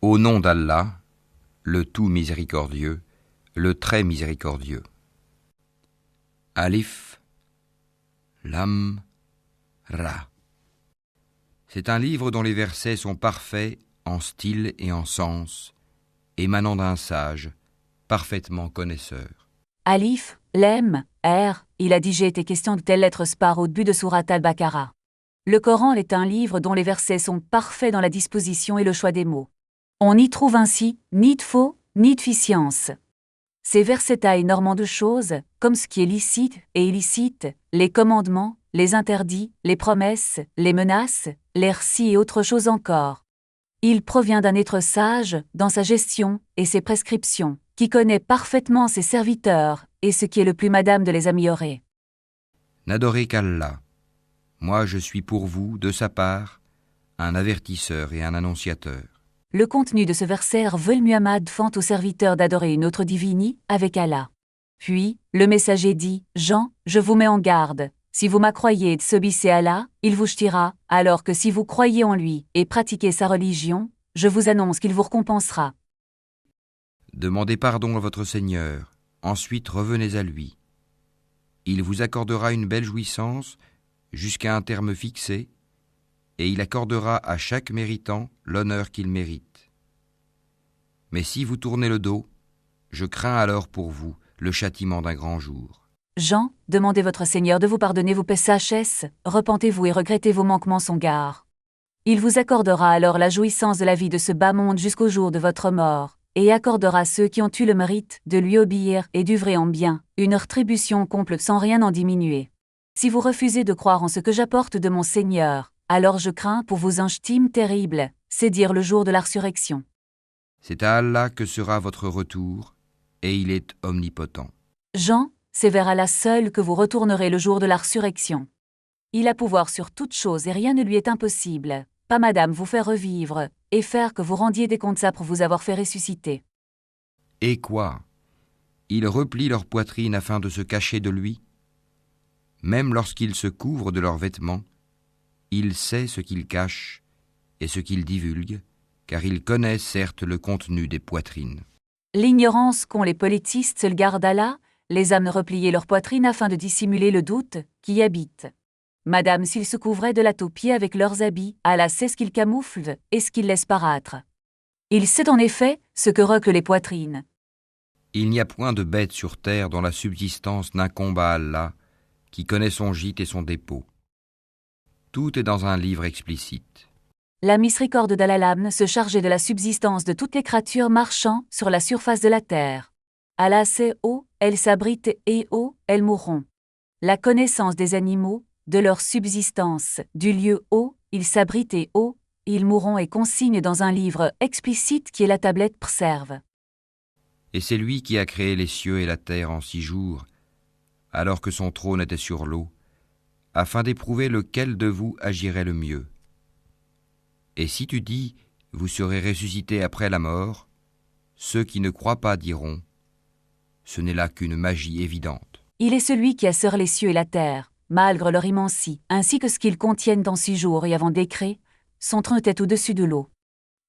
Au nom d'Allah, le tout miséricordieux, le très miséricordieux. Alif, Lam, Ra. C'est un livre dont les versets sont parfaits en style et en sens, émanant d'un sage, parfaitement connaisseur. Alif, Lem, R, il a dit j'ai été question de telle lettre spare au début de Sourate al-Baqarah. Le Coran est un livre dont les versets sont parfaits dans la disposition et le choix des mots. On n'y trouve ainsi ni de faux, ni de ficience. Ces versets taillent énormément de choses, comme ce qui est licite et illicite, les commandements, les interdits, les promesses, les menaces, les récits et autres choses encore. Il provient d'un être sage dans sa gestion et ses prescriptions, qui connaît parfaitement ses serviteurs et ce qui est le plus madame de les améliorer. N'adorez qu'Allah. Moi je suis pour vous, de sa part, un avertisseur et un annonciateur. Le contenu de ce verset veut Muhammad fend aux serviteurs d'adorer une autre divinité avec Allah. Puis, le messager dit « Jean, je vous mets en garde. Si vous m'accroyez et s'obéissez à Allah, il vous châtiera, alors que si vous croyez en lui et pratiquez sa religion, je vous annonce qu'il vous récompensera. » Demandez pardon à votre Seigneur, ensuite revenez à lui. Il vous accordera une belle jouissance jusqu'à un terme fixé, et il accordera à chaque méritant l'honneur qu'il mérite. Mais si vous tournez le dos, je crains alors pour vous le châtiment d'un grand jour. Jean, demandez votre Seigneur de vous pardonner vos péchés, repentez-vous et regrettez vos manquements son gare. Il vous accordera alors la jouissance de la vie de ce bas monde jusqu'au jour de votre mort, et accordera à ceux qui ont eu le mérite de lui obéir et d'œuvrer en bien, une rétribution complète sans rien en diminuer. Si vous refusez de croire en ce que j'apporte de mon Seigneur, alors je crains pour vous un châtiment terrible, c'est dire le jour de la résurrection. C'est à Allah que sera votre retour, et il est omnipotent. Jean, c'est vers Allah seul que vous retournerez le jour de la résurrection. Il a pouvoir sur toute chose et rien ne lui est impossible, pas madame vous faire revivre, et faire que vous rendiez des comptes pour vous avoir fait ressusciter. Et quoi? Ils replient leur poitrine afin de se cacher de lui? Même lorsqu'ils se couvrent de leurs vêtements, il sait ce qu'ils cachent et ce qu'ils divulguent, car il connaît certes le contenu des poitrines. L'ignorance qu'ont les politistes le garde Allah, les âmes replier leur poitrine afin de dissimuler le doute qui y habite. Madame, s'ils se couvraient de la taupie avec leurs habits, Allah sait ce qu'ils camouflent et ce qu'ils laissent paraître. Il sait en effet ce que reclent les poitrines. Il n'y a point de bête sur terre dont la subsistance n'incombe à Allah, qui connaît son gîte et son dépôt. Tout est dans un livre explicite. La miséricorde d'Allah se chargeait de la subsistance de toutes les créatures marchant sur la surface de la terre. Allah sait où elles s'abritent et où elles mourront. La connaissance des animaux, de leur subsistance, du lieu où ils s'abritent et où ils mourront est consigne dans un livre explicite qui est la tablette préserve. Et c'est lui qui a créé les cieux et la terre en 6 jours, alors que son trône était sur l'eau, afin d'éprouver lequel de vous agirait le mieux. Et si tu dis, vous serez ressuscités après la mort, ceux qui ne croient pas diront, ce n'est là qu'une magie évidente. Il est celui qui assure les cieux et la terre, malgré leur immensie, ainsi que ce qu'ils contiennent dans 6 jours et avant décret, son trône est au-dessus de l'eau.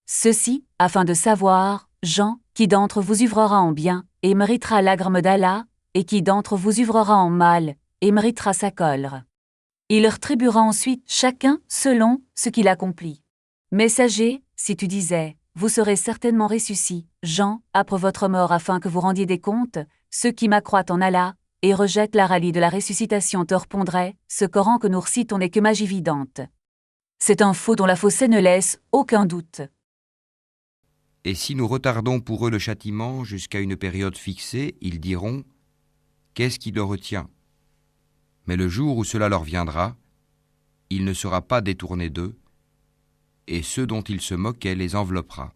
Ceci, afin de savoir, Jean, qui d'entre vous œuvrera en bien, et méritera l'agrément d'Allah, et qui d'entre vous œuvrera en mal, et méritera sa colère. Il rétribuera ensuite chacun selon ce qu'il accomplit. Messager, si tu disais, vous serez certainement ressuscités, Jean, après votre mort afin que vous rendiez des comptes, ceux qui m'accroient en Allah, et rejettent la rallye de la ressuscitation te répondraient, ce Coran que nous récitons n'est que magie évidente. C'est un faux dont la fausseté ne laisse aucun doute. Et si nous retardons pour eux le châtiment jusqu'à une période fixée, ils diront, qu'est-ce qui le retient? Mais le jour où cela leur viendra, il ne sera pas détourné d'eux, et ceux dont ils se moquaient les enveloppera.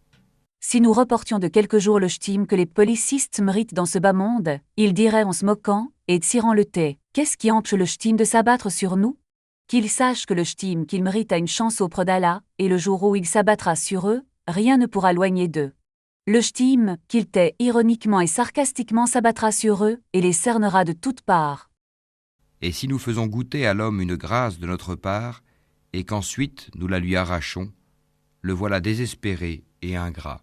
Si nous reportions de quelques jours le ch'time que les policistes méritent dans ce bas monde, ils diraient en se moquant et tirant le thé, qu'est-ce qui empêche le ch'time de s'abattre sur nous? Qu'ils sachent que le ch'time qu'ils méritent a une chance auprès d'Allah, et le jour où il s'abattra sur eux, rien ne pourra l'éloigner d'eux. Le ch'time qu'il tait ironiquement et sarcastiquement s'abattra sur eux et les cernera de toutes parts. Et si nous faisons goûter à l'homme une grâce de notre part, et qu'ensuite nous la lui arrachons, le voilà désespéré et ingrat.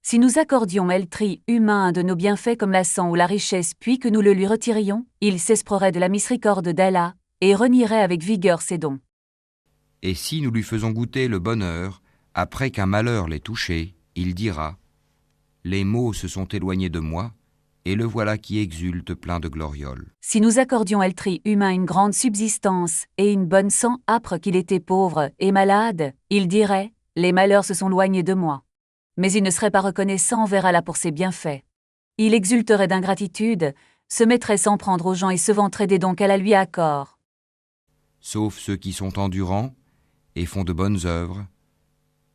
Si nous accordions Eltri humain de nos bienfaits comme la sang ou la richesse, puis que nous le lui retirions, il s'esprorait de la miséricorde d'Allah et renierait avec vigueur ses dons. Et si nous lui faisons goûter le bonheur, après qu'un malheur l'ait touché, il dira « Les maux se sont éloignés de moi, et le voilà qui exulte plein de glorioles. » Si nous accordions Eltri humain une grande subsistance et une bonne sang âpre qu'il était pauvre et malade, il dirait « Les malheurs se sont éloignés de moi. » Mais il ne serait pas reconnaissant envers Allah pour ses bienfaits. Il exulterait d'ingratitude, se mettrait sans prendre aux gens et se vanterait des dons qu'Allah lui accorde. Sauf ceux qui sont endurants et font de bonnes œuvres,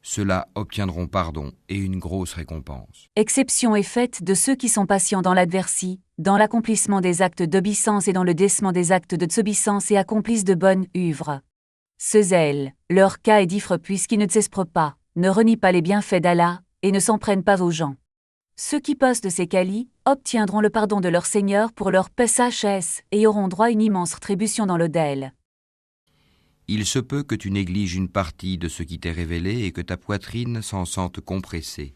ceux-là obtiendront pardon et une grosse récompense. Exception est faite de ceux qui sont patients dans l'adversité, dans l'accomplissement des actes d'obéissance et dans le décement des actes de désobéissance et accomplissent de bonnes œuvres. Ce zèle, leur cas est différent puisqu'ils ne désespèrent pas, ne renient pas les bienfaits d'Allah et ne s'en prennent pas aux gens. Ceux qui posent de ces qualités obtiendront le pardon de leur Seigneur pour leur PSHS et auront droit à une immense rétribution dans l'au-del. Il se peut que tu négliges une partie de ce qui t'est révélé et que ta poitrine s'en sente compressée.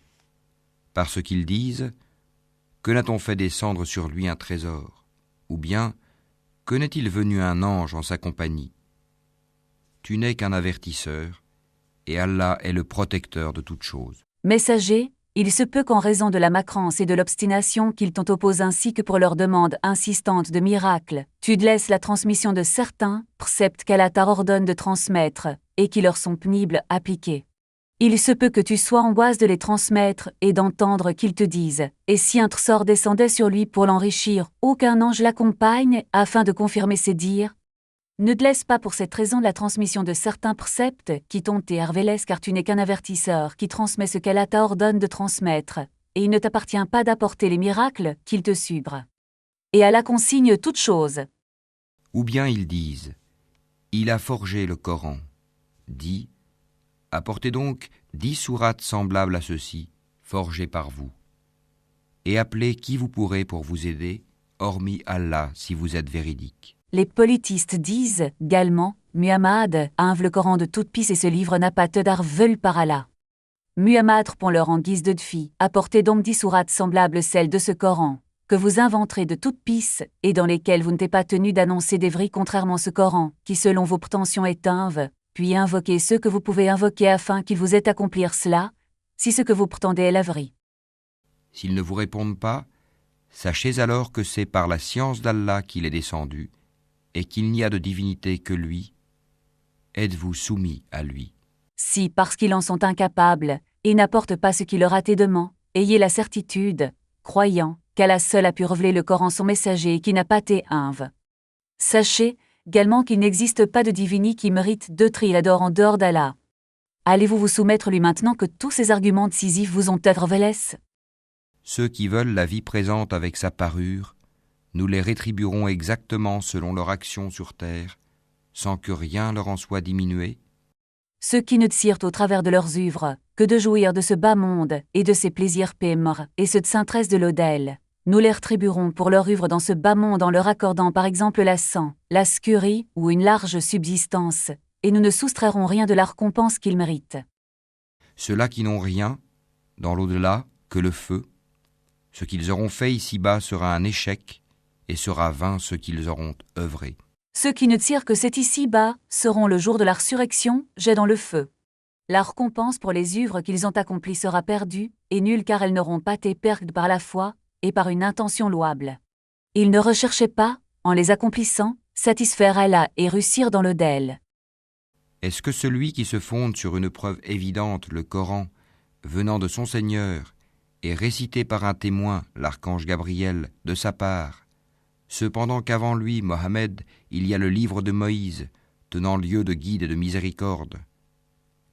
Parce qu'ils disent « Que n'a-t-on fait descendre sur lui un trésor ?» Ou bien « Que n'est-il venu un ange en sa compagnie ?» Tu n'es qu'un avertisseur, et Allah est le protecteur de toutes choses. Messager, il se peut qu'en raison de la macrance et de l'obstination qu'ils t'ont opposé ainsi que pour leur demande insistante de miracles, tu laisses la transmission de certains préceptes qu'Allah t'ordonne de transmettre et qui leur sont pénibles à appliquer. Il se peut que tu sois angoisse de les transmettre et d'entendre qu'ils te disent « Et si un trésor descendait sur lui pour l'enrichir, aucun ange l'accompagne afin de confirmer ses dires ?» Ne te laisse pas pour cette raison la transmission de certains préceptes qui t'ont été révélés car tu n'es qu'un avertisseur qui transmet ce qu'Allah t'ordonne de transmettre, et il ne t'appartient pas d'apporter les miracles qu'il te subre. Et Allah consigne toutes choses. Ou bien ils disent « Il a forgé le Coran ». Dis « Apportez donc 10 sourates semblables à ceci, forgées par vous. Et appelez qui vous pourrez pour vous aider, hormis Allah si vous êtes véridique. » Les politistes disent également Muhammad a le Coran de toute pisse et ce livre n'a pas d'art veulent par Allah. Muhammad répond leur en guise de défi apportez donc 10 sourates semblables celles de ce Coran, que vous inventerez de toute pisse et dans lesquelles vous n'êtes pas tenu d'annoncer des vrais contrairement à ce Coran, qui selon vos prétentions est un puis invoquez ceux que vous pouvez invoquer afin qu'ils vous aident à accomplir cela, si ce que vous prétendez est la vraie. S'ils ne vous répondent pas, sachez alors que c'est par la science d'Allah qu'il est descendu, et qu'il n'y a de divinité que lui, êtes-vous soumis à lui. Si, parce qu'ils en sont incapables, et n'apportent pas ce qui leur a été demandé, ayez la certitude, croyant, qu'Allah seul a pu révéler le Coran son messager et qui n'a pas été inve. Sachez également qu'il n'existe pas de divinité qui mérite de triador en dehors d'Allah. Allez-vous vous soumettre lui maintenant que tous ces arguments décisifs vous ont été révélés? Ceux qui veulent la vie présente avec sa parure, nous les rétribuerons exactement selon leur action sur terre, sans que rien leur en soit diminué. Ceux qui ne tirent au travers de leurs œuvres que de jouir de ce bas monde et de ses plaisirs pémres et ceux de s'intéressent de l'au-del, nous les rétribuerons pour leur œuvre dans ce bas monde en leur accordant par exemple la sang, la scurie ou une large subsistance, et nous ne soustrairons rien de la récompense qu'ils méritent. Ceux-là qui n'ont rien, dans l'au-delà, que le feu, ce qu'ils auront fait ici-bas sera un échec, et sera vain ce qu'ils auront œuvré. Ceux qui ne tirent que cet ici-bas seront le jour de la résurrection, jetés dans le feu. La récompense pour les œuvres qu'ils ont accomplies sera perdue, et nulle car elles n'auront pas été perdues par la foi et par une intention louable. Ils ne recherchaient pas, en les accomplissant, satisfaire Allah et réussir dans l'au-del. Est-ce que celui qui se fonde sur une preuve évidente, le Coran, venant de son Seigneur, et récité par un témoin, l'archange Gabriel, de sa part, cependant qu'avant lui, Mohammed, il y a le livre de Moïse, tenant lieu de guide et de miséricorde,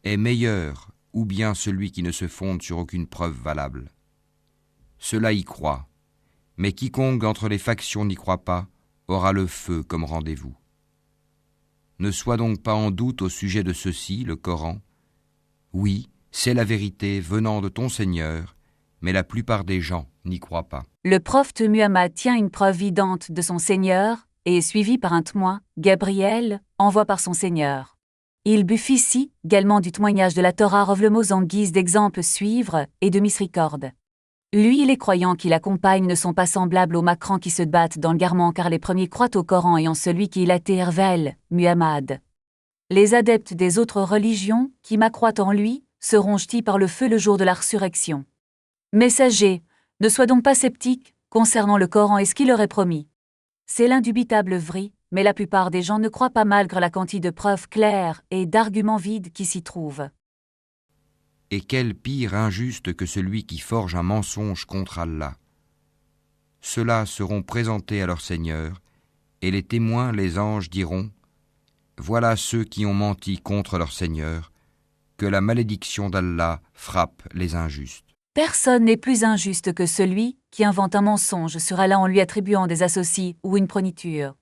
est meilleur ou bien celui qui ne se fonde sur aucune preuve valable. Cela y croit, mais quiconque d'entre les factions n'y croit pas aura le feu comme rendez-vous. Ne sois donc pas en doute au sujet de ceci, le Coran. Oui, c'est la vérité venant de ton Seigneur, mais la plupart des gens n'y croient pas. Le prophète Muhammad tient une preuve évidente de son Seigneur et est suivi par un témoin, Gabriel, envoyé par son Seigneur. Il bénéficie également du témoignage de la Torah Revlemos en guise d'exemple suivre et de miséricorde. Lui et les croyants qui l'accompagnent ne sont pas semblables aux macrans qui se battent dans le garement car les premiers croient au Coran et en celui qui l'a été Hervel, Muhammad. Les adeptes des autres religions qui m'accroient en lui seront jetés par le feu le jour de la résurrection. Messager, ne sois donc pas sceptique concernant le Coran et ce qu'il leur est promis. C'est l'indubitable vrai, mais la plupart des gens ne croient pas malgré la quantité de preuves claires et d'arguments vides qui s'y trouvent. Et quel pire injuste que celui qui forge un mensonge contre Allah. Ceux-là seront présentés à leur Seigneur, et les témoins, les anges, diront « Voilà ceux qui ont menti contre leur Seigneur, que la malédiction d'Allah frappe les injustes. » Personne n'est plus injuste que celui qui invente un mensonge sur Allah en lui attribuant des associés ou une proniture.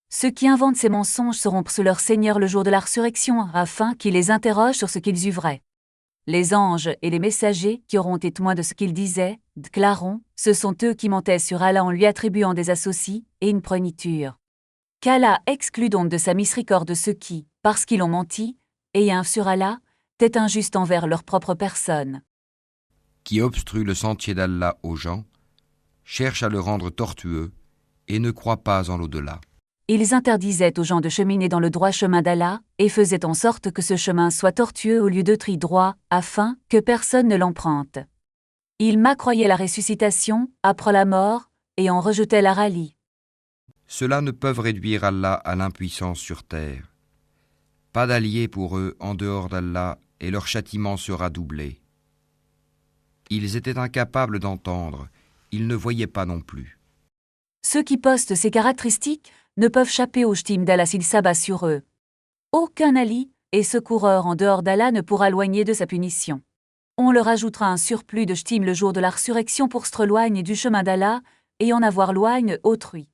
Ceux qui inventent ces mensonges seront sous leur Seigneur le jour de la résurrection, afin qu'il les interroge sur ce qu'ils uvraient. Les anges et les messagers qui auront été témoins de ce qu'ils disaient, déclareront, ce sont eux qui mentaient sur Allah en lui attribuant des associés et une proniture. Qu'Allah exclut donc de sa miséricorde ceux qui, parce qu'ils ont menti, ayant sur Allah, étaient injustes envers leur propre personne. Qui obstrue le sentier d'Allah aux gens, cherche à le rendre tortueux et ne croit pas en l'au-delà. Ils interdisaient aux gens de cheminer dans le droit chemin d'Allah et faisaient en sorte que ce chemin soit tortueux au lieu de tri droit, afin que personne ne l'emprunte. Ils m'accroyaient la ressuscitation, après la mort, et en rejetaient la rallye. Ceux-là ne peuvent réduire Allah à l'impuissance sur terre. Pas d'alliés pour eux en dehors d'Allah, et leur châtiment sera doublé. Ils étaient incapables d'entendre, ils ne voyaient pas non plus. Ceux qui postent ces caractéristiques ne peuvent échapper au shtim d'Allah s'il s'abat sur eux. Aucun ali et secoureur en dehors d'Allah ne pourra éloigner de sa punition. On leur ajoutera un surplus de shtim le jour de la résurrection pour se éloigner du chemin d'Allah et en avoir loigne autrui.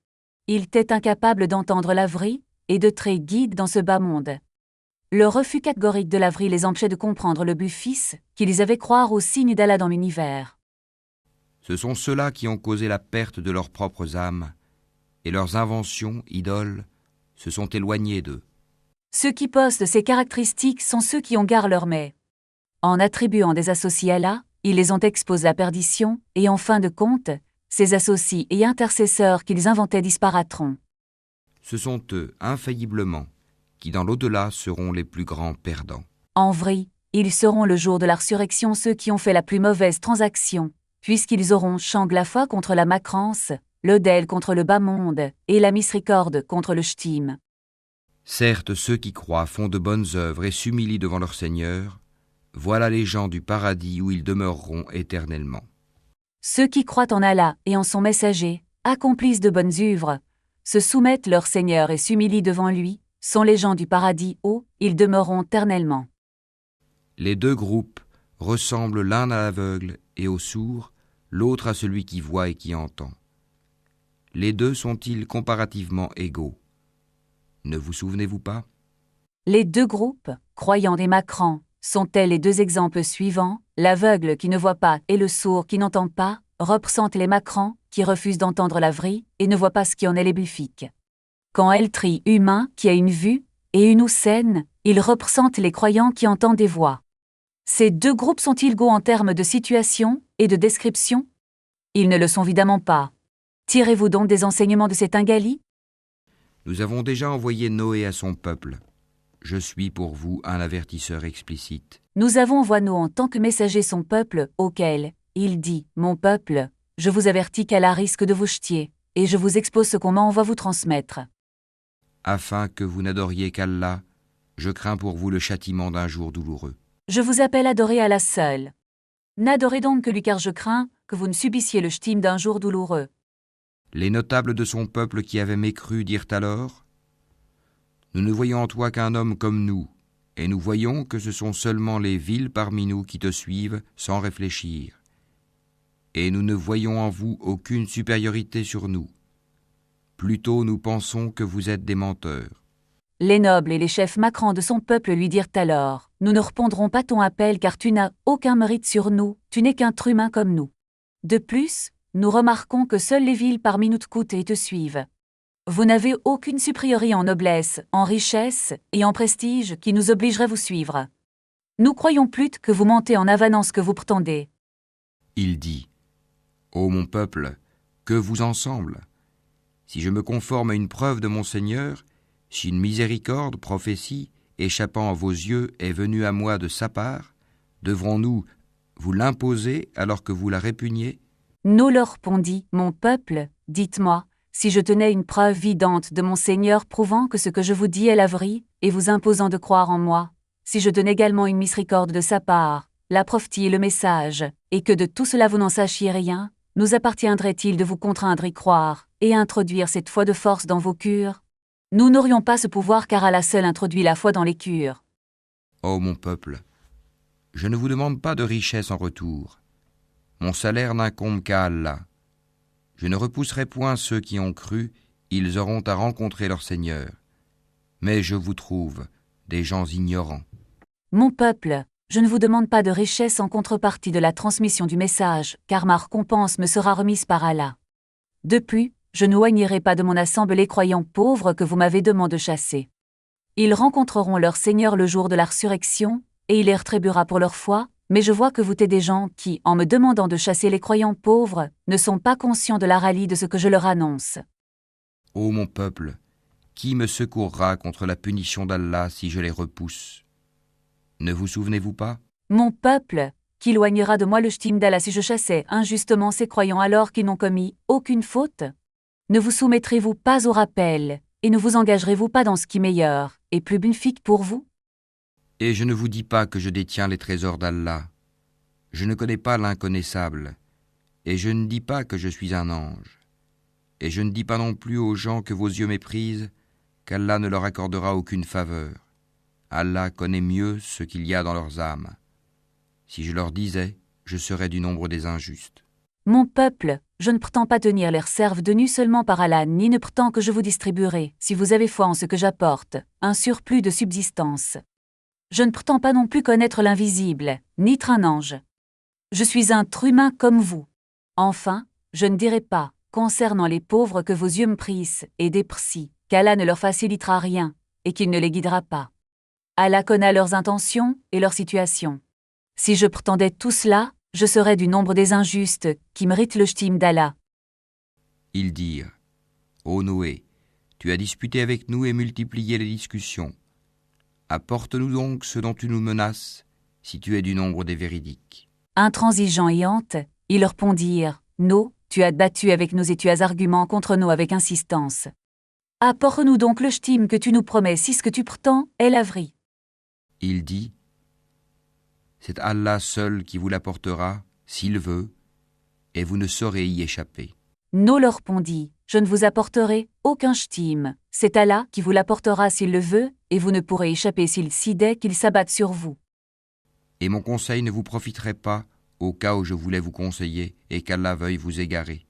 Ils étaient incapables d'entendre la vraie et de très guide dans ce bas monde. Le refus catégorique de la vraie les empêchait de comprendre le but fils qu'ils avaient croire au signe d'Allah dans l'univers. Ce sont ceux-là qui ont causé la perte de leurs propres âmes, et leurs inventions, idoles, se sont éloignées d'eux. Ceux qui postent ces caractéristiques sont ceux qui ont gare leur mets. En attribuant des associés à Allah, ils les ont exposés à la perdition, et en fin de compte, ces associés et intercesseurs qu'ils inventaient disparaîtront. Ce sont eux, infailliblement, qui dans l'au-delà seront les plus grands perdants. En vrai, ils seront le jour de la résurrection ceux qui ont fait la plus mauvaise transaction, puisqu'ils auront chang la foi contre la macrance, l'odel contre le bas monde, et la miséricorde contre le shtim. Certes, ceux qui croient font de bonnes œuvres et s'humilient devant leur Seigneur. Voilà les gens du paradis où ils demeureront éternellement. Ceux qui croient en Allah et en son messager, accomplissent de bonnes œuvres, se soumettent leur Seigneur et s'humilient devant lui, sont les gens du paradis où ils demeureront éternellement. Les deux groupes ressemblent l'un à l'aveugle et au sourd, l'autre à celui qui voit et qui entend. Les deux sont-ils comparativement égaux? Ne vous souvenez-vous pas? Les deux groupes, croyants des macrans, sont-elles les deux exemples suivants? L'aveugle qui ne voit pas et le sourd qui n'entend pas représentent les macrans qui refusent d'entendre la vraie et ne voient pas ce qui en est les béfiques. Quand elle trie humain qui a une vue et une oucène, ils représentent les croyants qui entendent des voix. Ces deux groupes sont-ils égaux en termes de situation et de description? Ils ne le sont évidemment pas. Tirez-vous donc des enseignements de cet ingali? Nous avons déjà envoyé Noé à son peuple. Je suis pour vous un avertisseur explicite. Nous avons envoyé Noé en tant que messager son peuple, auquel il dit, mon peuple, je vous avertis qu'Allah risque de vous ch'tier, et je vous expose ce qu'on m'envoie vous transmettre. Afin que vous n'adoriez qu'Allah, je crains pour vous le châtiment d'un jour douloureux. Je vous appelle à adorer Allah seul. N'adorez donc que lui car je crains que vous ne subissiez le ch'tim d'un jour douloureux. Les notables de son peuple qui avaient mécru dirent alors : Nous ne voyons en toi qu'un homme comme nous, et nous voyons que ce sont seulement les villes parmi nous qui te suivent sans réfléchir. Et nous ne voyons en vous aucune supériorité sur nous. Plutôt nous pensons que vous êtes des menteurs. Les nobles et les chefs macrans de son peuple lui dirent alors : Nous ne répondrons pas ton appel car tu n'as aucun mérite sur nous, tu n'es qu'un être humain comme nous. De plus, nous remarquons que seules les villes parmi nous t'écoutent et te suivent. Vous n'avez aucune supérieurité en noblesse, en richesse et en prestige qui nous obligerait vous suivre. Nous croyons plutôt que vous mentez en avanant ce que vous prétendez. Il dit, ô mon peuple, que vous en semble? Si je me conforme à une preuve de mon Seigneur, si une miséricorde, prophétie, échappant à vos yeux, est venue à moi de sa part, devrons-nous vous l'imposer alors que vous la répugnez? Nous leur répondit, mon peuple, dites-moi, si je tenais une preuve vidante de mon Seigneur prouvant que ce que je vous dis est la vraie, et vous imposant de croire en moi, si je donne également une miséricorde de sa part, la prophétie et le message, et que de tout cela vous n'en sachiez rien, nous appartiendrait-il de vous contraindre y croire, et introduire cette foi de force dans vos cœurs? Nous n'aurions pas ce pouvoir car Allah seul introduit la foi dans les cœurs. Ô mon peuple, je ne vous demande pas de richesse en retour. Mon salaire n'incombe qu'à Allah. Je ne repousserai point ceux qui ont cru, ils auront à rencontrer leur Seigneur. Mais je vous trouve des gens ignorants. Mon peuple, je ne vous demande pas de richesse en contrepartie de la transmission du message, car ma récompense me sera remise par Allah. De plus, je n'éloignerai pas de mon assemblée les croyants pauvres que vous m'avez demandé de chasser. Ils rencontreront leur Seigneur le jour de la résurrection, et il les rétribuera pour leur foi, mais je vois que vous êtes des gens qui, en me demandant de chasser les croyants pauvres, ne sont pas conscients de la réalité de ce que je leur annonce. Ô mon peuple, qui me secourra contre la punition d'Allah si je les repousse? Ne vous souvenez-vous pas? Mon peuple, qui éloignera de moi le shtime d'Allah si je chassais injustement ces croyants alors qu'ils n'ont commis aucune faute? Ne vous soumettrez-vous pas au rappel, et ne vous engagerez-vous pas dans ce qui est meilleur, et plus bénéfique pour vous? Et je ne vous dis pas que je détiens les trésors d'Allah. Je ne connais pas l'inconnaissable, et je ne dis pas que je suis un ange. Et je ne dis pas non plus aux gens que vos yeux méprisent, qu'Allah ne leur accordera aucune faveur. Allah connaît mieux ce qu'il y a dans leurs âmes. Si je leur disais, je serais du nombre des injustes. Mon peuple, je ne prétends pas tenir les réserves de nu seulement par Allah, ni ne prétends que je vous distribuerai, si vous avez foi en ce que j'apporte, un surplus de subsistance. Je ne prétends pas non plus connaître l'invisible, ni être un ange. Je suis un être humain comme vous. Enfin, je ne dirai pas, concernant les pauvres que vos yeux me prissent et déprécient, qu'Allah ne leur facilitera rien, et qu'il ne les guidera pas. Allah connaît leurs intentions et leur situation. Si je prétendais tout cela, je serais du nombre des injustes qui méritent le shtime d'Allah. Ils dirent, ô Noé, tu as disputé avec nous et multiplié les discussions. Apporte-nous donc ce dont tu nous menaces, si tu es du nombre des véridiques. Intransigeants et hantes, ils leur répondirent, No, tu as battu avec nous et tu as argument contre nous avec insistance. Apporte-nous donc le shtime que tu nous promets si ce que tu prétends est la vraie. Il dit, c'est Allah seul qui vous l'apportera, s'il veut, et vous ne saurez y échapper. No leur répondit, je ne vous apporterai aucun shtime, c'est Allah qui vous l'apportera s'il le veut, et vous ne pourrez échapper s'il décide qu'il s'abatte sur vous. Et mon conseil ne vous profiterait pas au cas où je voulais vous conseiller et qu'Allah veuille vous égarer.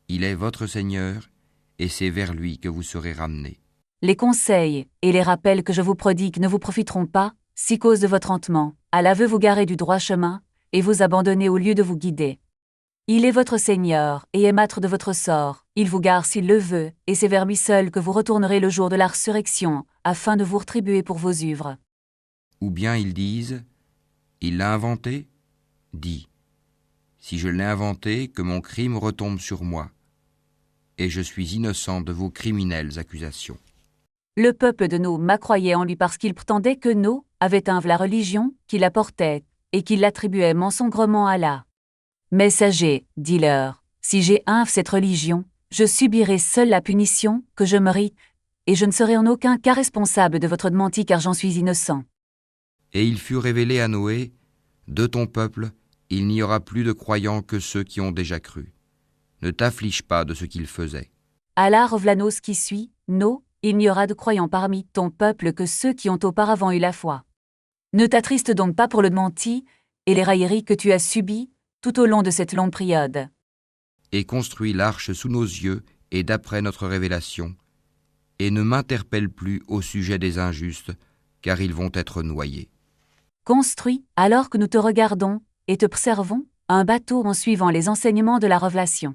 Il est votre Seigneur, et c'est vers lui que vous serez ramenés. Les conseils et les rappels que je vous prodigue ne vous profiteront pas, si cause de votre hantement, Allah veut vous garer du droit chemin, et vous abandonner au lieu de vous guider. Il est votre Seigneur, et est maître de votre sort, il vous gare s'il le veut, et c'est vers lui seul que vous retournerez le jour de la résurrection, afin de vous rétribuer pour vos œuvres. Ou bien ils disent, il l'a inventé? Dis, si je l'ai inventé, que mon crime retombe sur moi, et je suis innocent de vos criminelles accusations. Le peuple de No croyait en lui parce qu'il prétendait que No avait la religion qu'il apportait, et qu'il l'attribuait mensongèrement à Allah. Messager, dis-leur, si j'ai cette religion, je subirai seul la punition que je mérite, et je ne serai en aucun cas responsable de votre démenti car j'en suis innocent. Et il fut révélé à Noé, de ton peuple, il n'y aura plus de croyants que ceux qui ont déjà cru. Ne t'afflige pas de ce qu'ils faisaient. Allah revela ce qui suit, No, il n'y aura de croyants parmi ton peuple que ceux qui ont auparavant eu la foi. Ne t'attriste donc pas pour le menti et les railleries que tu as subies tout au long de cette longue période. Et construis l'arche sous nos yeux et d'après notre révélation, et ne m'interpelle plus au sujet des injustes, car ils vont être noyés. Construis, alors que nous te regardons et te observons, un bateau en suivant les enseignements de la révélation.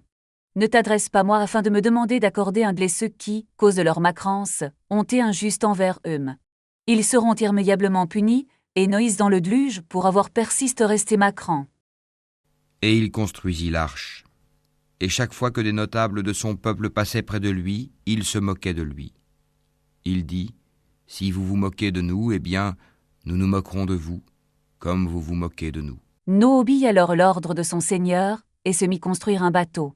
ne t'adresse pas moi afin de me demander d'accorder un de ceux qui, cause de leur macrance, ont été injustes envers eux. Ils seront irrémédiablement punis, et Noïs dans le déluge pour avoir persiste resté macrant. Et il construisit l'arche. Et chaque fois que des notables de son peuple passaient près de lui, il se moquait de lui. Il dit, « Si vous vous moquez de nous, eh bien, nous nous moquerons de vous, comme vous vous moquez de nous. » Noé obéit alors l'ordre de son seigneur, et se mit construire un bateau.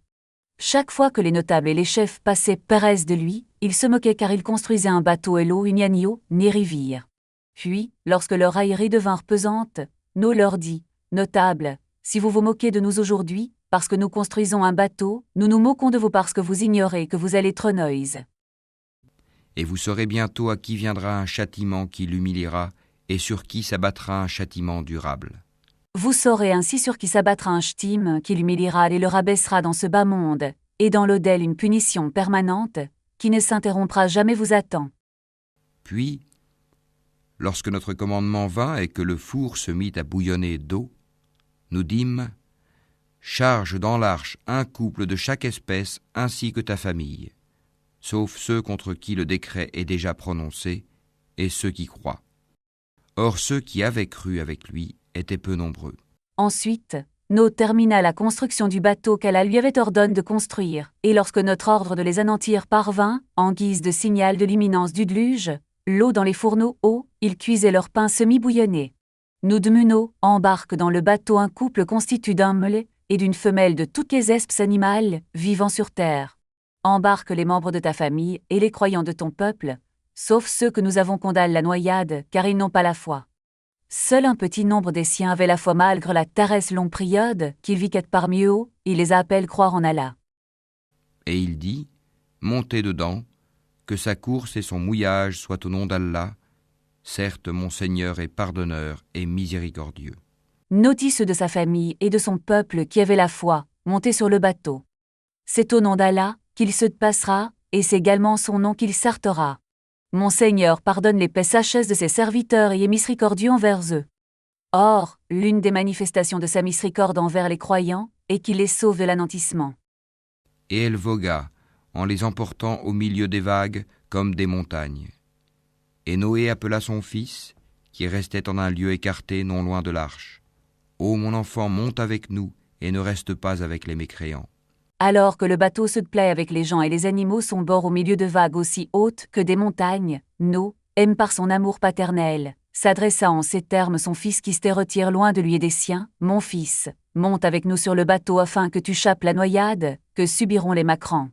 Chaque fois que les notables et les chefs passaient près de lui, il se moquait car il construisait un bateau et l'eau n'y agneau, ni rivière. Puis, lorsque leurs railleries devinrent pesantes, Noé leur dit, « Notables, si vous vous moquez de nous aujourd'hui, parce que nous construisons un bateau, nous nous moquons de vous parce que vous ignorez que vous allez être Noïs. Et vous saurez bientôt à qui viendra un châtiment qui l'humiliera, et sur qui s'abattra un châtiment durable. Vous saurez ainsi sur qui s'abattra un ch'tim qui l'humiliera et le rabaissera dans ce bas monde, et dans l'au-del une punition permanente, qui ne s'interrompra jamais vous attend. » Puis, lorsque notre commandement vint et que le four se mit à bouillonner d'eau, nous dîmes, « Charge dans l'arche un couple de chaque espèce ainsi que ta famille, sauf ceux contre qui le décret est déjà prononcé, et ceux qui croient. » Or ceux qui avaient cru avec lui étaient peu nombreux. Ensuite, Noé termina la construction du bateau qu'Allah lui avait ordonné de construire, et lorsque notre ordre de les anéantir parvint, en guise de signal de l'imminence du déluge, l'eau dans les fourneaux hauts, ils cuisaient leur pain semi-bouillonné. Nous de Noé embarque dans le bateau un couple constitué d'un mâle et d'une femelle de toutes les espèces animales vivant sur terre. Embarque les membres de ta famille et les croyants de ton peuple, sauf ceux que nous avons condamnés à la noyade, car ils n'ont pas la foi. Seul un petit nombre des siens avait la foi malgré la taresse longue période qu'il vit qu'être parmi eux, il les appelle croire en Allah. Et il dit, « Montez dedans, que sa course et son mouillage soient au nom d'Allah. Certes, mon Seigneur est pardonneur et miséricordieux. » Notice de sa famille et de son peuple qui avait la foi, montés sur le bateau. C'est au nom d'Allah qu'il se passera, et c'est également son nom qu'il s'artera. Mon Seigneur pardonne les péchés de ses serviteurs et est miséricordieux envers eux. Or, l'une des manifestations de sa miséricorde envers les croyants est qu'il les sauve de l'anéantissement. Et elle vogua, en les emportant au milieu des vagues comme des montagnes. Et Noé appela son fils, qui restait en un lieu écarté non loin de l'arche. « Ô mon enfant, monte avec nous, et ne reste pas avec les mécréants. » Alors que le bateau se plaît avec les gens et les animaux son bord au milieu de vagues aussi hautes que des montagnes, Noé, aime par son amour paternel, s'adressa en ces termes son fils qui se retire loin de lui et des siens, « Mon fils, monte avec nous sur le bateau afin que tu chappes la noyade, que subiront les macrants. »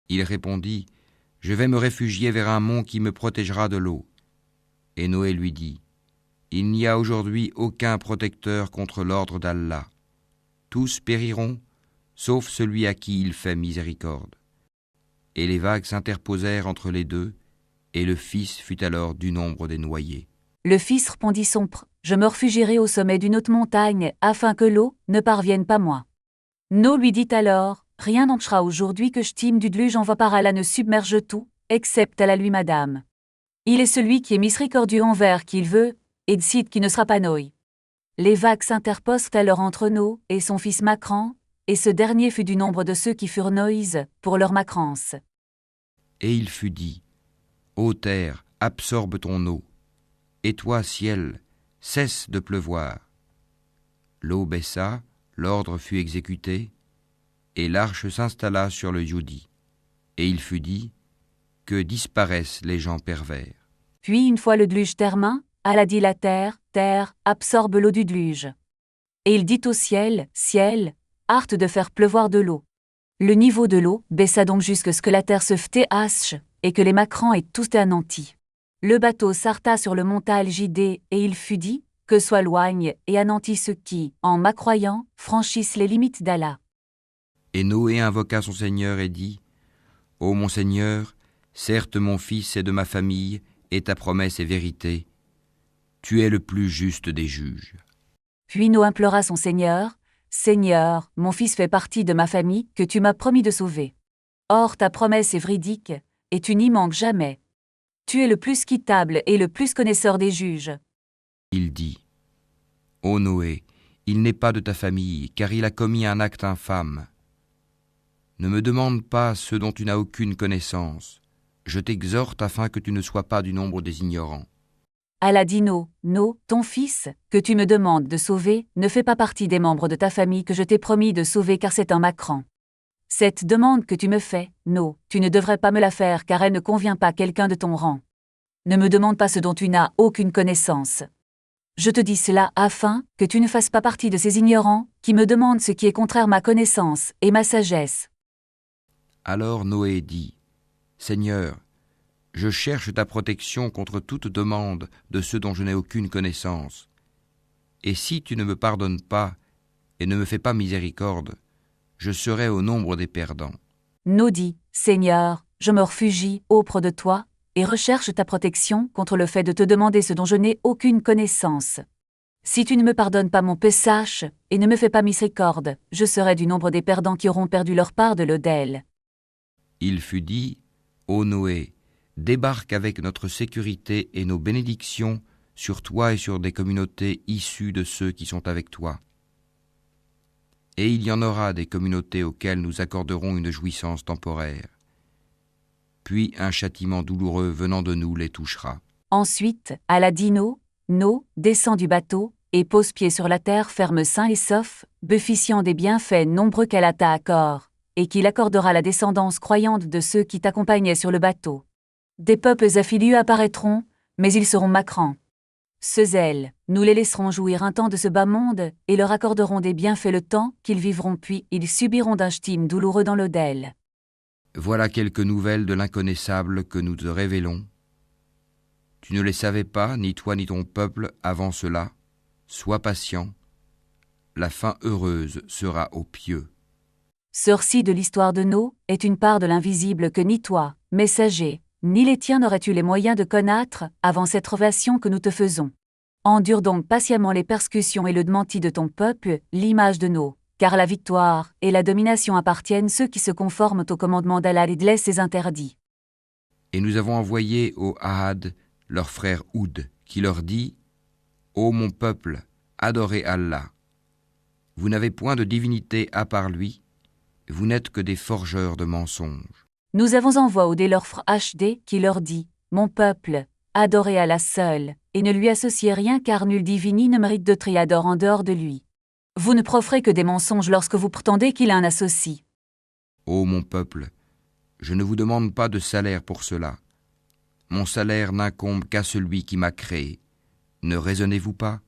Il répondit, « Je vais me réfugier vers un mont qui me protégera de l'eau. » Et Noé lui dit, « Il n'y a aujourd'hui aucun protecteur contre l'ordre d'Allah. Tous périront, sauf celui à qui il fait miséricorde. » Et les vagues s'interposèrent entre les deux, et le fils fut alors du nombre des noyés. Le fils répondit Je me réfugierai au sommet d'une haute montagne, afin que l'eau ne parvienne pas moi. Noé lui dit alors, Rien n'empêchera aujourd'hui que je time du déluge envoie par Allah ne submerge tout, excepte Allah lui madame. Il est celui qui est miséricordieux envers qui il veut, et décide qui ne sera pas Noé. Les vagues s'interposent alors entre Noé et son fils Macran, et ce dernier fut du nombre de ceux qui furent Noïs pour leur macrance. Et il fut dit, Ô terre, absorbe ton eau, et toi, ciel, cesse de pleuvoir. L'eau baissa, l'ordre fut exécuté, et l'arche s'installa sur le Youdi. Et il fut dit, que disparaissent les gens pervers. Puis, une fois le déluge termin, Allah dit la terre, terre, absorbe l'eau du déluge. Et il dit au ciel, ciel, hâte de faire pleuvoir de l'eau. Le niveau de l'eau baissa donc jusque ce que la terre se fût hache, et que les macrants aient tous été anéantis. Le bateau s'arrêta sur le mont Al-Jidé, et il fut dit, que soit loigne et anéantis ceux qui, en m'accroyant, franchissent les limites d'Allah. Et Noé invoqua son Seigneur et dit, Ô mon Seigneur, certes mon fils est de ma famille, et ta promesse est vérité. Tu es le plus juste des juges. Puis Noé implora son Seigneur, Seigneur, mon fils fait partie de ma famille que tu m'as promis de sauver. Or ta promesse est véridique, et tu n'y manques jamais. Tu es le plus quittable et le plus connaisseur des juges. Il dit, Ô Noé, il n'est pas de ta famille, car il a commis un acte infâme. Ne me demande pas ce dont tu n'as aucune connaissance. Je t'exhorte afin que tu ne sois pas du nombre des ignorants. Allah dit non, ton fils, que tu me demandes de sauver, ne fait pas partie des membres de ta famille que je t'ai promis de sauver car c'est un macran. Cette demande que tu me fais, tu ne devrais pas me la faire car elle ne convient pas à quelqu'un de ton rang. Ne me demande pas ce dont tu n'as aucune connaissance. Je te dis cela afin que tu ne fasses pas partie de ces ignorants qui me demandent ce qui est contraire à ma connaissance et ma sagesse. Alors Noé dit, Seigneur, je cherche ta protection contre toute demande de ceux dont je n'ai aucune connaissance. Et si tu ne me pardonnes pas et ne me fais pas miséricorde, je serai au nombre des perdants. Noé dit, Seigneur, je me réfugie auprès de toi et recherche ta protection contre le fait de te demander ce dont je n'ai aucune connaissance. Si tu ne me pardonnes pas mon péché et ne me fais pas miséricorde, je serai du nombre des perdants qui auront perdu leur part de l'Odel. Il fut dit, ô Noé, débarque avec notre sécurité et nos bénédictions sur toi et sur des communautés issues de ceux qui sont avec toi. Et il y en aura des communautés auxquelles nous accorderons une jouissance temporaire. Puis un châtiment douloureux venant de nous les touchera. Ensuite, Allah dit descend du bateau et pose pied sur la terre ferme sain et sauf, bénéficiant des bienfaits nombreux qu'Allah t'a accorde, et qu'il accordera la descendance croyante de ceux qui t'accompagnaient sur le bateau. Des peuples affiliés apparaîtront, mais ils seront macrants. Ce zèle, nous les laisserons jouir un temps de ce bas monde et leur accorderons des bienfaits le temps qu'ils vivront puis ils subiront d'un ch'tim douloureux dans l'Odel. Voilà quelques nouvelles de l'inconnaissable que nous te révélons. Tu ne les savais pas, ni toi ni ton peuple, avant cela. Sois patient. La fin heureuse sera aux pieux. Ce récit de l'histoire de Noé est une part de l'invisible que ni toi, messager, ni les tiens n'auraient eu les moyens de connaître avant cette révélation que nous te faisons. Endure donc patiemment les persécutions et le démenti de ton peuple, l'image de Noé, car la victoire et la domination appartiennent ceux qui se conforment au commandement d'Allah et laissent ses interdits. Et nous avons envoyé au Ahad leur frère Houd, qui leur dit, ô mon peuple, adorez Allah. Vous n'avez point de divinité à part lui, vous n'êtes que des forgeurs de mensonges. Nous avons envoyé leur frère HD qui leur dit, mon peuple, adorez Allah seul, et ne lui associez rien car nul divini ne mérite de triadore en dehors de lui. Vous ne proférez que des mensonges lorsque vous prétendez qu'il a un associé. Ô mon peuple, je ne vous demande pas de salaire pour cela. Mon salaire n'incombe qu'à celui qui m'a créé. Ne raisonnez-vous pas?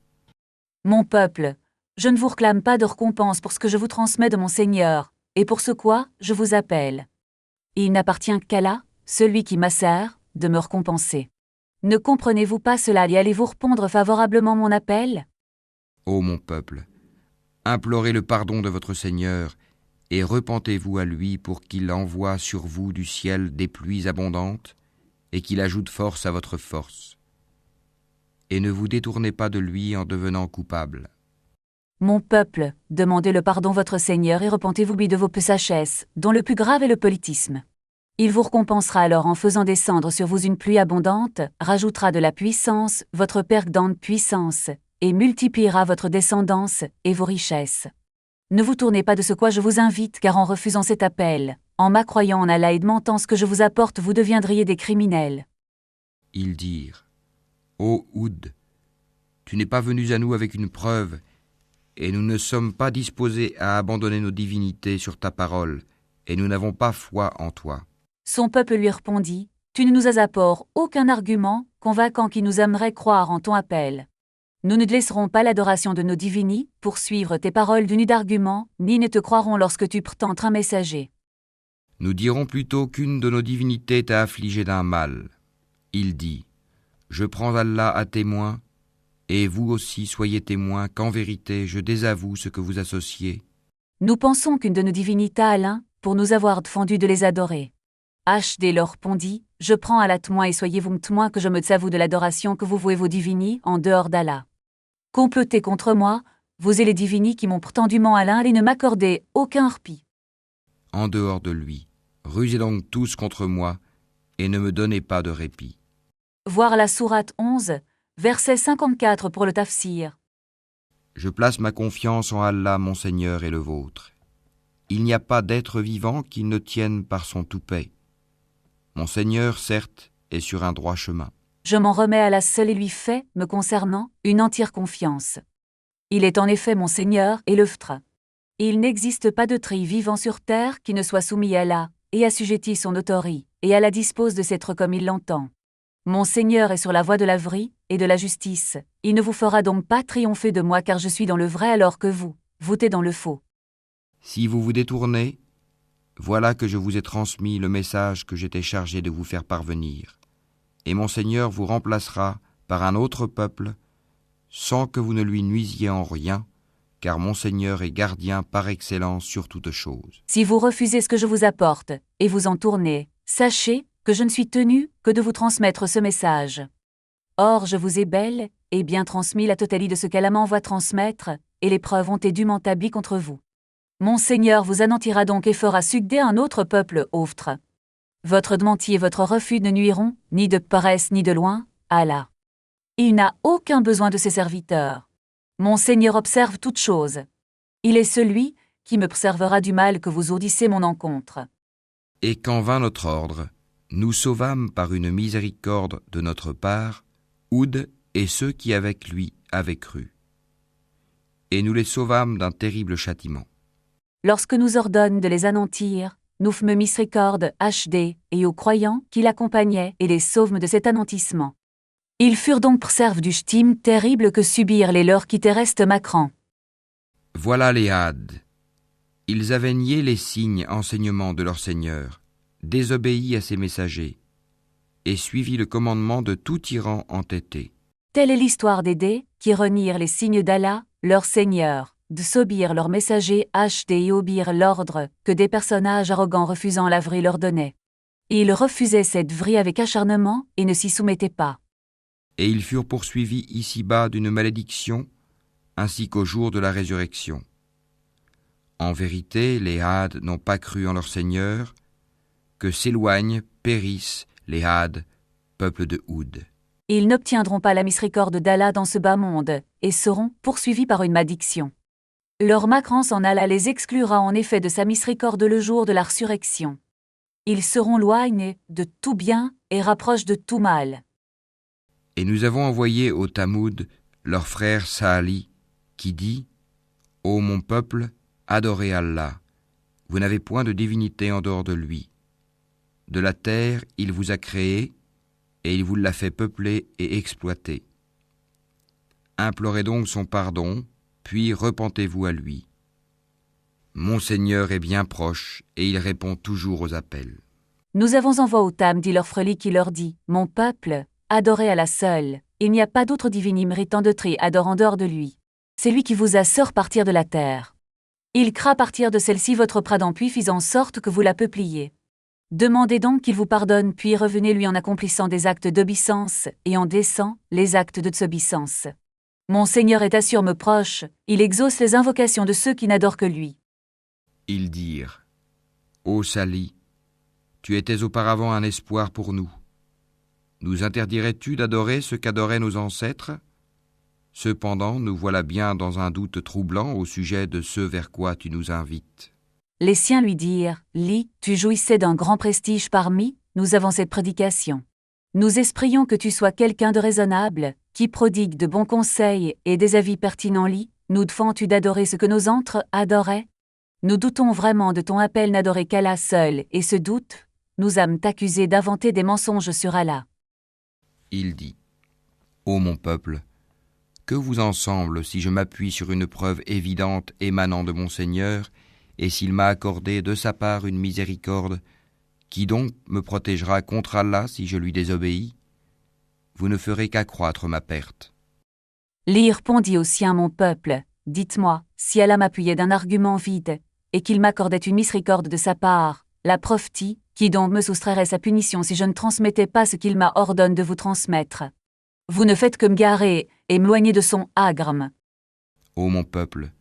Mon peuple, je ne vous réclame pas de récompense pour ce que je vous transmets de mon Seigneur, et pour ce quoi je vous appelle. Il n'appartient qu'Allah, celui qui m'assert, de me récompenser. Ne comprenez-vous pas cela et allez-vous répondre favorablement mon appel? Ô mon peuple, implorez le pardon de votre Seigneur et repentez-vous à lui pour qu'il envoie sur vous du ciel des pluies abondantes et qu'il ajoute force à votre force. Et ne vous détournez pas de lui en devenant coupable. Mon peuple, demandez le pardon votre Seigneur et repentez-vous lui de vos péchés, dont le plus grave est le politisme. Il vous récompensera alors en faisant descendre sur vous une pluie abondante, rajoutera de la puissance, votre perdante puissance, et multipliera votre descendance et vos richesses. Ne vous tournez pas de ce quoi je vous invite, car en refusant cet appel, en m'accroyant en Allah et demandant ce que je vous apporte, vous deviendriez des criminels. Ils dirent, ô Houd, tu n'es pas venu à nous avec une preuve, et nous ne sommes pas disposés à abandonner nos divinités sur ta parole, et nous n'avons pas foi en toi. Son peuple lui répondit, tu ne nous as apporté aucun argument convaincant qui nous aimerait croire en ton appel. Nous ne laisserons pas l'adoration de nos divinités pour suivre tes paroles d'une d'arguments, ni ne te croirons lorsque tu prétends un messager. Nous dirons plutôt qu'une de nos divinités t'a affligé d'un mal. Il dit, je prends Allah à témoin, et vous aussi soyez témoins qu'en vérité je désavoue ce que vous associez. Nous pensons qu'une de nos divinités a l'un, pour nous avoir défendu de les adorer. HD leur répondit, je prends Allah témoin et soyez-vous témoins que je me désavoue de l'adoration que vous vouez vos divinités en dehors d'Allah. Complotez contre moi, vous et les divinités qui m'ont prétendument à l'un et ne m'accordez aucun répit. En dehors de lui, rusez donc tous contre moi, et ne me donnez pas de répit. Voir la sourate 11, verset 54 pour le tafsir. Je place ma confiance en Allah, mon Seigneur et le vôtre. il n'y a pas d'être vivant qui ne tienne par son toupet. Mon Seigneur, certes, est sur un droit chemin. Je m'en remets à la seule et lui fais, me concernant, une entière confiance. Il est en effet mon Seigneur et l'Euftre. Il n'existe pas de tri vivant sur terre qui ne soit soumis à la, et assujetti son autorité, et à la dispose de s'être comme il l'entend. Mon Seigneur est sur la voie de la vraie et de la justice. Il ne vous fera donc pas triompher de moi car je suis dans le vrai alors que vous êtes dans le faux. Si vous vous détournez, voilà que je vous ai transmis le message que j'étais chargé de vous faire parvenir. Et mon Seigneur vous remplacera par un autre peuple, sans que vous ne lui nuisiez en rien, car mon Seigneur est gardien par excellence sur toute chose. Si vous refusez ce que je vous apporte, et vous en tournez, sachez que je ne suis tenu que de vous transmettre ce message. Or je vous ai belle, et bien transmis la totalité de ce qu'elle m'envoie transmettre, et les preuves ont été dûment établies contre vous. Mon Seigneur vous anéantira donc et fera succéder un autre peuple autre. Votre démenti et votre refus ne nuiront, ni de paresse ni de loin, à Allah. Il n'a aucun besoin de ses serviteurs. Mon Seigneur observe toutes choses. Il est celui qui me préservera du mal que vous ourdissez mon encontre. Et quand vint notre ordre, nous sauvâmes par une miséricorde de notre part Houd et ceux qui avec lui avaient cru. Et nous les sauvâmes d'un terrible châtiment. Lorsque nous ordonne de les anéantir, nous fîmes miséricorde HD et aux croyants qui l'accompagnaient et les sauvâmes de cet anéantissement. Ils furent donc préservés du ch'time terrible que subirent les leurs qui restent macrants. Voilà les Hades. Ils avaient nié les signes enseignements de leur Seigneur, désobéi à ses messagers, et suivi le commandement de tout tyran entêté. Telle est l'histoire des dés qui renirent les signes d'Allah, leur Seigneur, de s'obéir leurs messagers HD et obéir l'ordre que des personnages arrogants refusant la vraie leur donnaient. Ils refusaient cette vraie avec acharnement et ne s'y soumettaient pas. Et ils furent poursuivis ici-bas d'une malédiction, ainsi qu'au jour de la résurrection. En vérité, les Hades n'ont pas cru en leur Seigneur, que s'éloignent, périssent les Hades, peuple de Houd. Ils n'obtiendront pas la miséricorde d'Allah dans ce bas monde, et seront poursuivis par une malédiction. Leur macrance en Allah les exclura en effet de sa miséricorde le jour de la résurrection. Ils seront loignés de tout bien et rapprochent de tout mal. Et nous avons envoyé au Tamoud leur frère Saali, qui dit « Ô mon peuple, adorez Allah, vous n'avez point de divinité en dehors de lui. De la terre, il vous a créé, et il vous l'a fait peupler et exploiter. Implorez donc son pardon, puis repentez-vous à lui. Mon Seigneur est bien proche, et il répond toujours aux appels. » Nous avons envoyé au Tam, dit leur freli qui leur dit « Mon peuple, adorez Allah seul, il n'y a pas d'autre divine méritant de tri adore en dehors de lui. C'est lui qui vous a sort partir de la terre. Il craint partir de celle-ci votre pradent puis fit en sorte que vous la peupliez. Demandez donc qu'il vous pardonne puis revenez-lui en accomplissant des actes d'obéissance et en déçant les actes de désobéissance. Mon Seigneur est assure me proche, il exauce les invocations de ceux qui n'adorent que lui. » Ils dirent « Ô Sali, tu étais auparavant un espoir pour nous. Nous interdirais-tu d'adorer ce qu'adoraient nos ancêtres ? Cependant, nous voilà bien dans un doute troublant au sujet de ce vers quoi tu nous invites. » Les siens lui dirent « Li, tu jouissais d'un grand prestige parmi, nous avons cette prédication. Nous espérions que tu sois quelqu'un de raisonnable, qui prodigue de bons conseils et des avis pertinents. Li, nous defends-tu d'adorer ce que nos antres adoraient ? Nous doutons vraiment de ton appel n'adorer qu'Allah seul, et ce doute, nous âmes t'accuser d'inventer des mensonges sur Allah. » Il dit « Ô mon peuple, que vous en semble si je m'appuie sur une preuve évidente émanant de mon Seigneur, et s'il m'a accordé de sa part une miséricorde, qui donc me protégera contre Allah si je lui désobéis ? Vous ne ferez qu'accroître ma perte. » Li répondit aux siens, « Mon peuple, dites-moi, si Allah m'appuyait d'un argument vide, et qu'il m'accordait une miséricorde de sa part, la prophétie, qui donc me soustrairait sa punition si je ne transmettais pas ce qu'il m'a ordonné de vous transmettre. Vous ne faites que me garer et m'éloigner de son agre. » Ô mon peuple,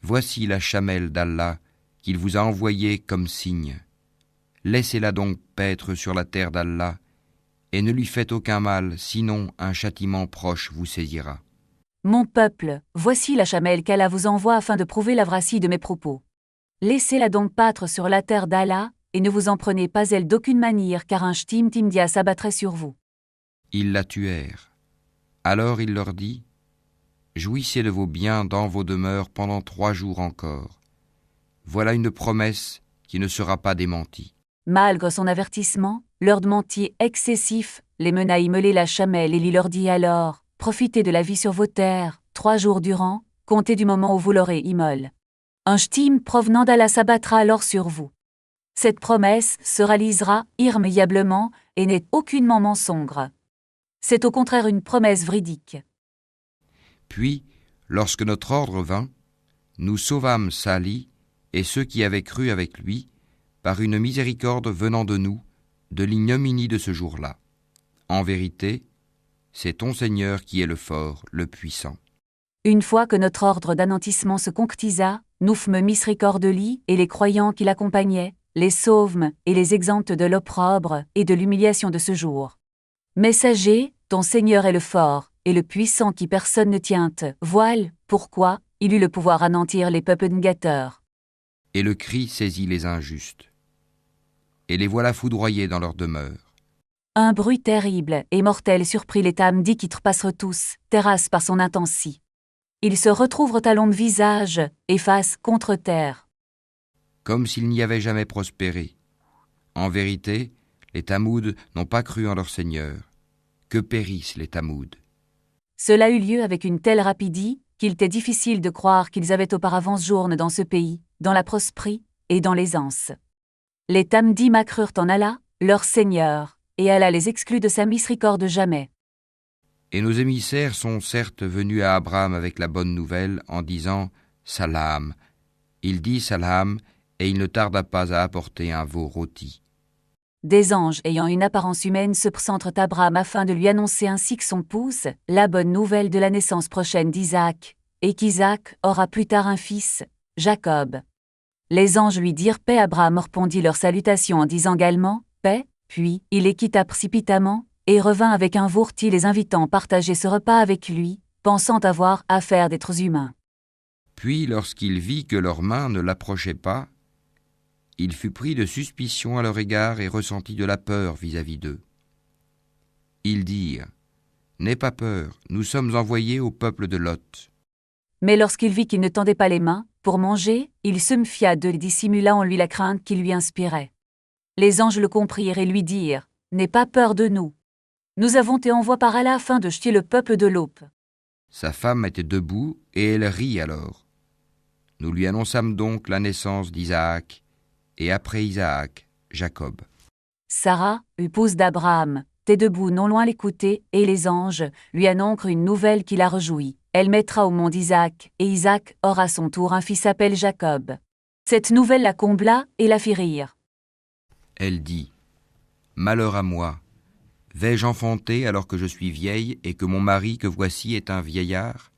voici la chamelle d'Allah qu'il vous a envoyée comme signe. Laissez-la donc paître sur la terre d'Allah, et ne lui faites aucun mal, sinon un châtiment proche vous saisira. Mon peuple, voici la chamelle qu'Allah vous envoie afin de prouver la vracie de mes propos. Laissez-la donc pâtre sur la terre d'Allah, et ne vous en prenez pas elle d'aucune manière, car un shtim timdia s'abattrait sur vous. » Ils la tuèrent. Alors il leur dit, « Jouissez de vos biens dans vos demeures pendant 3 jours encore. Voilà une promesse qui ne sera pas démentie. » Malgré son avertissement, leur dementier excessif les mena à immoler la chamelle, et il leur dit alors, « Profitez de la vie sur vos terres, 3 jours durant, comptez du moment où vous l'aurez immolé. Un shtim provenant d'Allah s'abattra alors sur vous. Cette promesse se réalisera irrémédiablement et n'est aucunement mensonge. C'est au contraire une promesse véridique. » Puis, lorsque notre ordre vint, nous sauvâmes Salih et ceux qui avaient cru avec lui, par une miséricorde venant de nous, de l'ignominie de ce jour-là. En vérité, c'est ton Seigneur qui est le fort, le puissant. Une fois que notre ordre d'anéantissement se concrétisa, nous fûmes miséricordieux et les croyants qui l'accompagnaient, les sauvâmes et les exemptes de l'opprobre et de l'humiliation de ce jour. Messager, ton Seigneur est le fort et le puissant qui personne ne tient. Voile, pourquoi il eut le pouvoir d'anéantir les peuples négateurs. Et le cri saisit les injustes. Et les voilà foudroyés dans leur demeure. Un bruit terrible et mortel surprit les Tamdi qui trépassent tous, terrassent par son intensi. Ils se retrouvent à l'ombre visage et face contre terre. Comme s'ils n'y avaient jamais prospéré. En vérité, les Tamouds n'ont pas cru en leur Seigneur. Que périssent les Tamouds. Cela eut lieu avec une telle rapidité qu'il était difficile de croire qu'ils avaient auparavant séjourné dans ce pays, dans la prospérité et dans l'aisance. Les Tamdi crurent en Allah, leur Seigneur, et Allah les exclut de sa miséricorde jamais. Et nos émissaires sont certes venus à Abraham avec la bonne nouvelle en disant « Salam ». Il dit « Salam » et il ne tarda pas à apporter un veau rôti. Des anges ayant une apparence humaine se présentent à Abraham afin de lui annoncer ainsi que son pouce la bonne nouvelle de la naissance prochaine d'Isaac, et qu'Isaac aura plus tard un fils, Jacob. Les anges lui dirent paix. Abraham répondit leur salutation en disant également paix, puis il les quitta précipitamment et revint avec un veau rôti les invitant à partager ce repas avec lui, pensant avoir affaire d'êtres humains. Puis lorsqu'il vit que leurs mains ne l'approchaient pas, il fut pris de suspicion à leur égard et ressentit de la peur vis-à-vis d'eux. Ils dirent « N'aie pas peur, nous sommes envoyés au peuple de Lot. » Mais lorsqu'il vit qu'ils ne tendaient pas les mains pour manger, il se méfia d'eux et dissimula en lui la crainte qu'il lui inspirait. Les anges le comprirent et lui dirent « N'aie pas peur de nous. Nous avons été envoyés par Allah afin de jeter le peuple de Lot. » Sa femme était debout et elle rit alors. Nous lui annonçâmes donc la naissance d'Isaac, et après Isaac, Jacob. Sarah, épouse d'Abraham, était debout non loin l'écouter, et les anges lui annoncent une nouvelle qui la réjouit. Elle mettra au monde Isaac, et Isaac aura à son tour un fils appelé Jacob. Cette nouvelle la combla et la fit rire. Elle dit « Malheur à moi, vais-je enfanter alors que je suis vieille et que mon mari que voici est un vieillard ?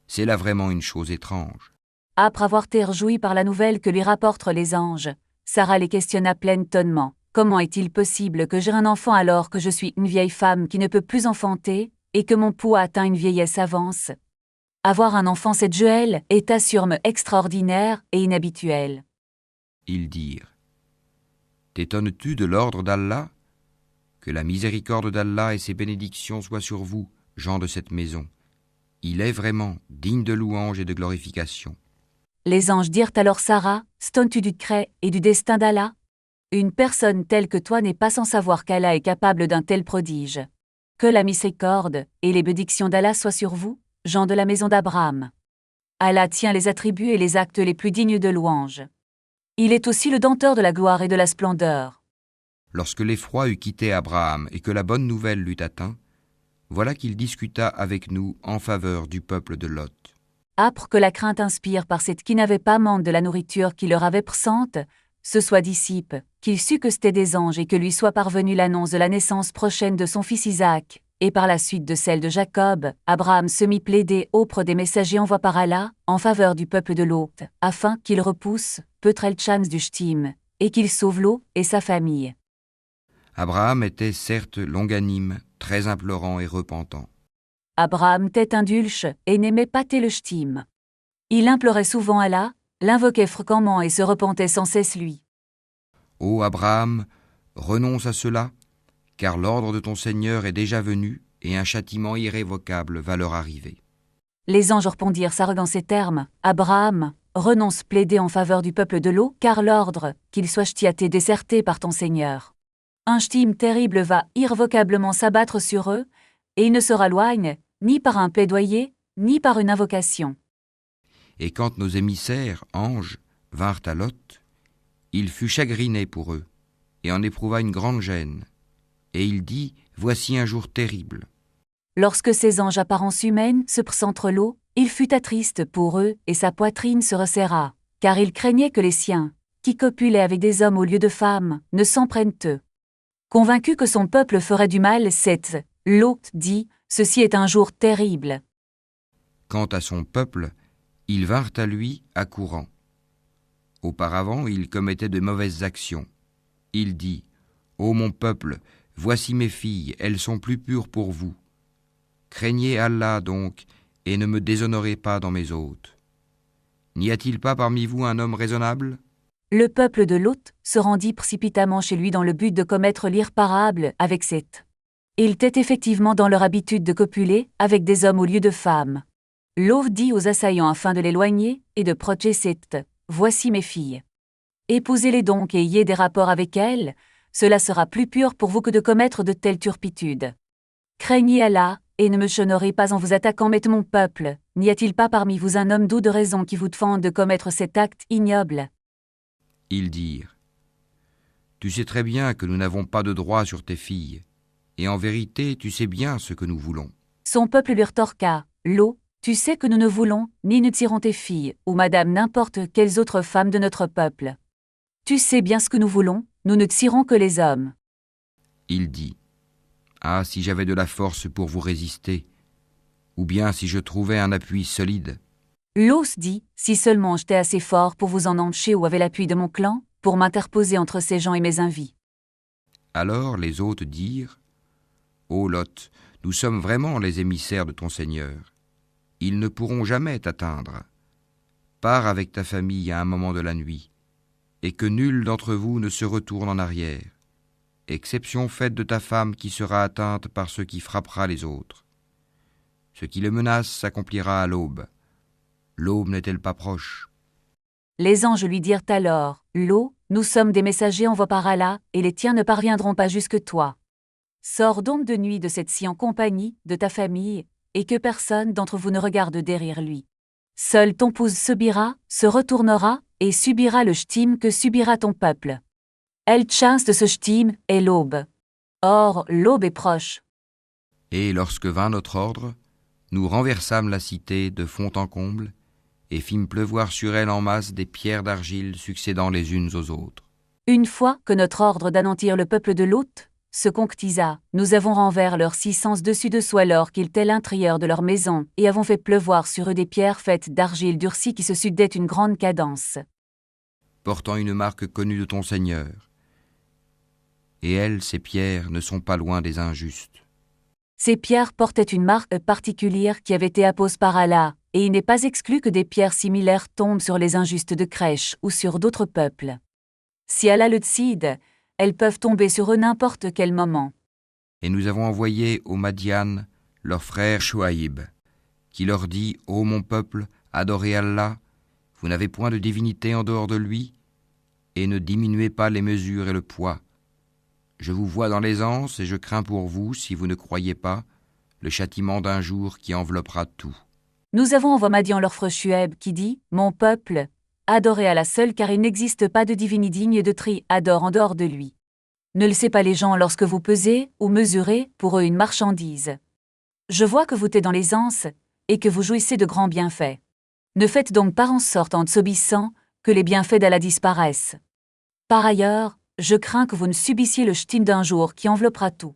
C'est là vraiment une chose étrange. » Après avoir été réjouie par la nouvelle que lui rapportent les anges, Sarah les questionna plein d'étonnement. Comment est-il possible que j'ai un enfant alors que je suis une vieille femme qui ne peut plus enfanter et que mon pouls a atteint une vieillesse avance? Avoir un enfant cette Joël est assurément extraordinaire et inhabituel. Ils dirent « T'étonnes-tu de l'ordre d'Allah ? Que la miséricorde d'Allah et ses bénédictions soient sur vous, gens de cette maison. Il est vraiment digne de louange et de glorification. » Les anges dirent alors Sarah, stonnes-tu du décret et du destin d'Allah? Une personne telle que toi n'est pas sans savoir qu'Allah est capable d'un tel prodige. Que la miséricorde et les bénédictions d'Allah soient sur vous, gens de la maison d'Abraham. Allah tient les attributs et les actes les plus dignes de louange. Il est aussi le dompteur de la gloire et de la splendeur. Lorsque l'effroi eut quitté Abraham et que la bonne nouvelle l'eut atteint, voilà qu'il discuta avec nous en faveur du peuple de Lot. Âpre que la crainte inspire par cette qui n'avait pas manque de la nourriture qui leur avait présente, ce soit dissipe, qu'il sut que c'était des anges et que lui soit parvenue l'annonce de la naissance prochaine de son fils Isaac, et par la suite de celle de Jacob, Abraham se mit plaider auprès des messagers envoyés par Allah en faveur du peuple de Lot, afin qu'il repousse peut-être le chance du shtim, et qu'il sauve Lot et sa famille. Abraham était certes longanime, très implorant et repentant. Abraham était indulche et n'aimait pas le shtim. Il implorait souvent Allah, l'invoquait fréquemment et se repentait sans cesse lui. Ô Abraham, renonce à cela, car l'ordre de ton Seigneur est déjà venu, et un châtiment irrévocable va leur arriver. » Les anges répondirent s'arguant en ces termes. Abraham, renonce plaider en faveur du peuple de l'eau, car l'ordre, qu'il soit ch'tiaté déserté par ton Seigneur. Un ch'time terrible va irrévocablement s'abattre sur eux, et il ne se raloigne, ni par un plaidoyer, ni par une invocation. Et quand nos émissaires, anges, vinrent à Lot, il fut chagriné pour eux, et en éprouva une grande gêne. Et il dit, voici un jour terrible. Lorsque ces anges apparence humaine se pressent entre l'eau, il fut attriste pour eux, et sa poitrine se resserra, car il craignait que les siens, qui copulaient avec des hommes au lieu de femmes, ne s'en prennent eux. Convaincu que son peuple ferait du mal, Lot dit, ceci est un jour terrible. Quant à son peuple, ils vinrent à lui accourant. Auparavant, il commettait de mauvaises actions. Il dit, ô mon peuple, voici mes filles, elles sont plus pures pour vous. Craignez Allah donc, et ne me déshonorez pas dans mes hôtes. N'y a-t-il pas parmi vous un homme raisonnable ? Le peuple de Lot se rendit précipitamment chez lui dans le but de commettre l'irréparable avec Seth. Ils étaient effectivement dans leur habitude de copuler avec des hommes au lieu de femmes. Lot dit aux assaillants afin de l'éloigner et de protéger Seth, voici mes filles. Épousez-les donc et ayez des rapports avec elles, cela sera plus pur pour vous que de commettre de telles turpitudes. Craignez Allah, et ne me chénorez pas en vous attaquant, mais mon peuple, n'y a-t-il pas parmi vous un homme doux de raison qui vous défende de commettre cet acte ignoble ? Ils dirent, tu sais très bien que nous n'avons pas de droit sur tes filles, et en vérité tu sais bien ce que nous voulons. Son peuple lui retorqua, Lot, tu sais que nous ne voulons, ni ne tirons tes filles, ou madame n'importe quelles autres femmes de notre peuple. Tu sais bien ce que nous voulons, nous ne tirons que les hommes. Il dit, ah, si j'avais de la force pour vous résister, ou bien si je trouvais un appui solide. Lot dit, si seulement j'étais assez fort pour vous en empêcher ou avait l'appui de mon clan, pour m'interposer entre ces gens et mes envies. Alors les hôtes dirent, ô Lot, nous sommes vraiment les émissaires de ton Seigneur. Ils ne pourront jamais t'atteindre. Pars avec ta famille à un moment de la nuit, et que nul d'entre vous ne se retourne en arrière, exception faite de ta femme qui sera atteinte par ce qui frappera les autres. Ce qui le menace s'accomplira à l'aube. L'aube n'est-elle pas proche ? Les anges lui dirent alors, Lot, nous sommes des messagers envoyés par Allah, et les tiens ne parviendront pas jusque toi. Sors donc de nuit de cette-ci en compagnie de ta famille, et que personne d'entre vous ne regarde derrière lui. Seul ton épouse se retournera, et subira le ch'time que subira ton peuple. Elle chance de ce ch'time est l'aube. Or, l'aube est proche. Et lorsque vint notre ordre, nous renversâmes la cité de fond en comble, et fîmes pleuvoir sur elle en masse des pierres d'argile succédant les unes aux autres. Une fois que notre ordre d'anéantir le peuple de Lot se concrétisa, nous avons renversé leurs 600 dessus-dessous alors qu'ils étaient l'intérieur de leur maison, et avons fait pleuvoir sur eux des pierres faites d'argile durcie qui se sudaient une grande cadence. Portant une marque connue de ton Seigneur. Et elles, ces pierres, ne sont pas loin des injustes. Ces pierres portaient une marque particulière qui avait été apposée par Allah, et il n'est pas exclu que des pierres similaires tombent sur les injustes de Crèche ou sur d'autres peuples. Si Allah le décide, elles peuvent tomber sur eux n'importe quel moment. Et nous avons envoyé aux Madian leur frère Chouaïb, qui leur dit, ô mon peuple, adorez Allah, vous n'avez point de divinité en dehors de lui, et ne diminuez pas les mesures et le poids. Je vous vois dans l'aisance et je crains pour vous, si vous ne croyez pas, le châtiment d'un jour qui enveloppera tout. Nous avons envoyé Madian leur frère Shuaib qui dit, mon peuple, adorez Allah seul car il n'existe pas de divinité digne de tri adore en dehors de lui. Ne laissez pas les gens lorsque vous pesez ou mesurez pour eux une marchandise. Je vois que vous êtes dans l'aisance et que vous jouissez de grands bienfaits. Ne faites donc pas en sorte en désobéissant que les bienfaits d'Allah disparaissent. Par ailleurs, je crains que vous ne subissiez le ch'time d'un jour qui enveloppera tout.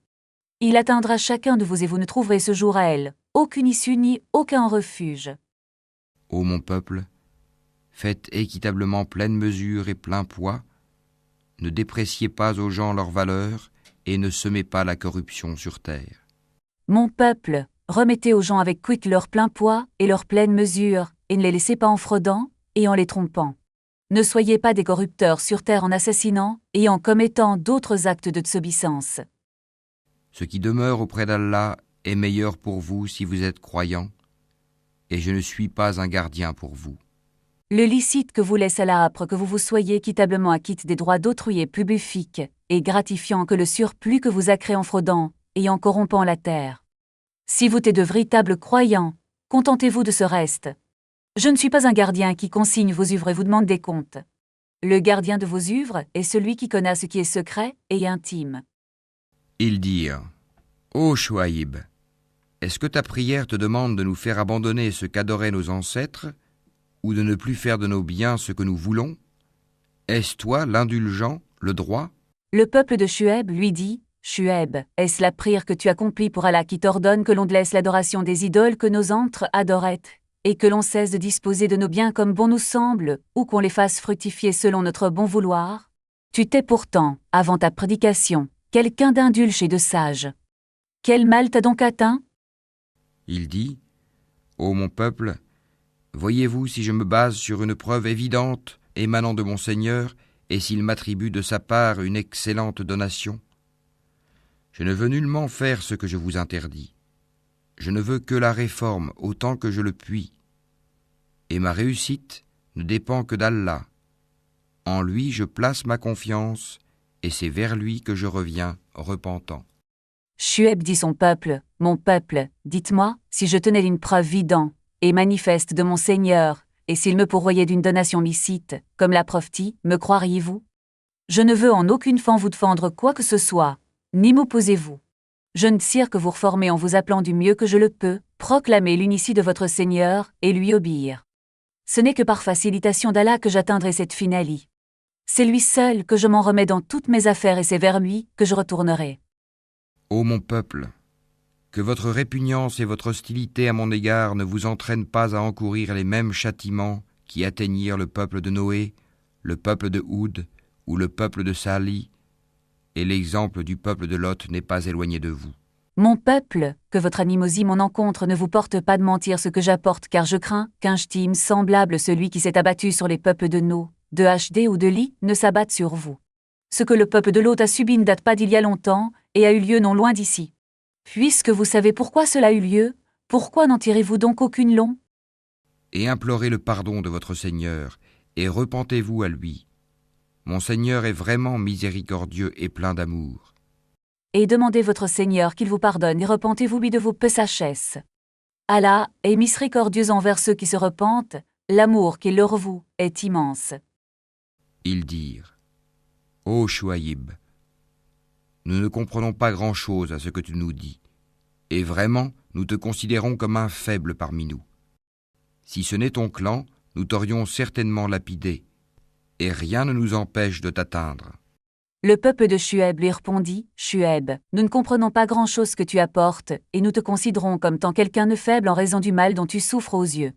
Il atteindra chacun de vous et vous ne trouverez ce jour à elle aucune issue ni aucun refuge. Ô mon peuple, faites équitablement pleine mesure et plein poids, ne dépréciez pas aux gens leur valeur et ne semez pas la corruption sur terre. Mon peuple, remettez aux gens avec quitte leur plein poids et leur pleine mesure, et ne les laissez pas en fraudant, et en les trompant. Ne soyez pas des corrupteurs sur terre en assassinant et en commettant d'autres actes de désobéissance. Ce qui demeure auprès d'Allah est meilleur pour vous si vous êtes croyants, et je ne suis pas un gardien pour vous. Le licite que vous laisse à l'âpre que vous soyez équitablement acquitte des droits d'autrui est plus bénéfique et gratifiant que le surplus que vous accrez en fraudant et en corrompant la terre. Si vous êtes de véritables croyants, contentez-vous de ce reste. Je ne suis pas un gardien qui consigne vos œuvres et vous demande des comptes. Le gardien de vos œuvres est celui qui connaît ce qui est secret et intime. Ils dirent, « Ô Chouaïb, est-ce que ta prière te demande de nous faire abandonner ce qu'adoraient nos ancêtres, ou de ne plus faire de nos biens ce que nous voulons? Est-ce toi l'indulgent, le droit ?» Le peuple de Shuaib lui dit, « Shuaib, est-ce la prière que tu accomplis pour Allah qui t'ordonne que l'on laisse l'adoration des idoles que nos antres adoraient, et que l'on cesse de disposer de nos biens comme bon nous semble, ou qu'on les fasse fructifier selon notre bon vouloir? Tu t'es pourtant, avant ta prédication, quelqu'un d'indulge et de sage. Quel mal t'a donc atteint ?» Il dit, « Ô mon peuple, voyez-vous si je me base sur une preuve évidente émanant de mon Seigneur, et s'il m'attribue de sa part une excellente donation? Je ne veux nullement faire ce que je vous interdis. Je ne veux que la réforme autant que je le puis. Et ma réussite ne dépend que d'Allah. En lui je place ma confiance, et c'est vers lui que je reviens repentant. » Shuaib dit son peuple, « Mon peuple, dites-moi, si je tenais une preuve vidante et manifeste de mon Seigneur, et s'il me pourvoyait d'une donation licite, comme la preuve dit, me croiriez-vous? Je ne veux en aucune forme vous défendre quoi que ce soit, ni m'opposez-vous. Je ne désire que vous reformer en vous appelant du mieux que je le peux, proclamer l'unicie de votre Seigneur et lui obéir. Ce n'est que par facilitation d'Allah que j'atteindrai cette finalité. C'est lui seul que je m'en remets dans toutes mes affaires et c'est vers lui que je retournerai. Ô mon peuple, que votre répugnance et votre hostilité à mon égard ne vous entraînent pas à encourir les mêmes châtiments qui atteignirent le peuple de Noé, le peuple de Houd ou le peuple de Salih, et l'exemple du peuple de Lot n'est pas éloigné de vous. Mon peuple, que votre animosité mon encontre ne vous porte pas de mentir ce que j'apporte, car je crains qu'un ch'time semblable celui qui s'est abattu sur les peuples de No, de HD ou de Li ne s'abatte sur vous. Ce que le peuple de Lot a subi ne date pas d'il y a longtemps et a eu lieu non loin d'ici. Puisque vous savez pourquoi cela a eu lieu, pourquoi n'en tirez-vous donc aucune leçon? Et implorez le pardon de votre Seigneur, et repentez-vous à lui. Mon Seigneur est vraiment miséricordieux et plein d'amour. Et demandez votre Seigneur qu'il vous pardonne et repentez-vous lui de vos péchés. Allah est miséricordieux envers ceux qui se repentent, l'amour qu'il leur voue est immense. Ils dirent, « Ô Chouaïb, nous ne comprenons pas grand-chose à ce que tu nous dis, et vraiment, nous te considérons comme un faible parmi nous. Si ce n'est ton clan, nous t'aurions certainement lapidé, et rien ne nous empêche de t'atteindre. » Le peuple de Shuaib lui répondit, « Shuaib, nous ne comprenons pas grand-chose que tu apportes, et nous te considérons comme tant quelqu'un de faible en raison du mal dont tu souffres aux yeux.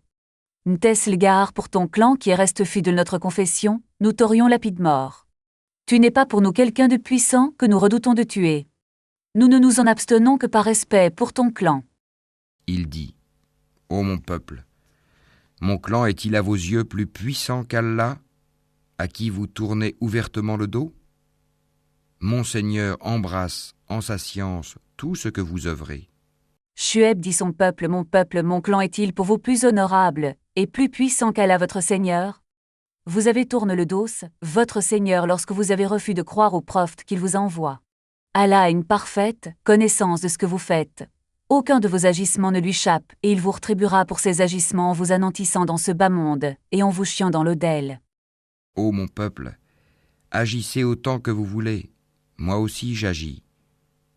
N'était-ce l'égard pour ton clan qui reste fidèle de notre confession, nous t'aurions lapide mort. Tu n'es pas pour nous quelqu'un de puissant que nous redoutons de tuer. Nous ne nous en abstenons que par respect pour ton clan. » Il dit, « Ô mon peuple, mon clan est-il à vos yeux plus puissant qu'Allah, à qui vous tournez ouvertement le dos? Mon Seigneur embrasse en sa science tout ce que vous œuvrez. » Shuaib dit son peuple, mon clan est-il pour vous plus honorable et plus puissant qu'Allah votre Seigneur? Vous avez tourné le dos, votre Seigneur, lorsque vous avez refusé de croire aux prophètes qu'il vous envoie. Allah a une parfaite connaissance de ce que vous faites. Aucun de vos agissements ne lui échappe, et il vous rétribuera pour ses agissements en vous anéantissant dans ce bas monde et en vous chiant dans l'au-del. Ô mon peuple, agissez autant que vous voulez, moi aussi j'agis.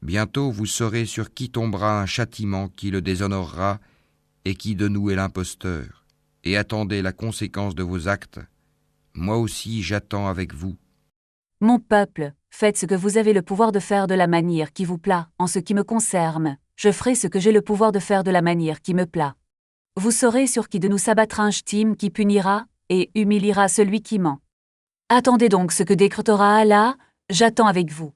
Bientôt vous saurez sur qui tombera un châtiment qui le déshonorera et qui de nous est l'imposteur. Et attendez la conséquence de vos actes. Moi aussi j'attends avec vous. Mon peuple, faites ce que vous avez le pouvoir de faire de la manière qui vous plaît. En ce qui me concerne, je ferai ce que j'ai le pouvoir de faire de la manière qui me plaît. Vous saurez sur qui de nous s'abattra un ch'time qui punira et humiliera celui qui ment. Attendez donc ce que décrétera Allah, j'attends avec vous.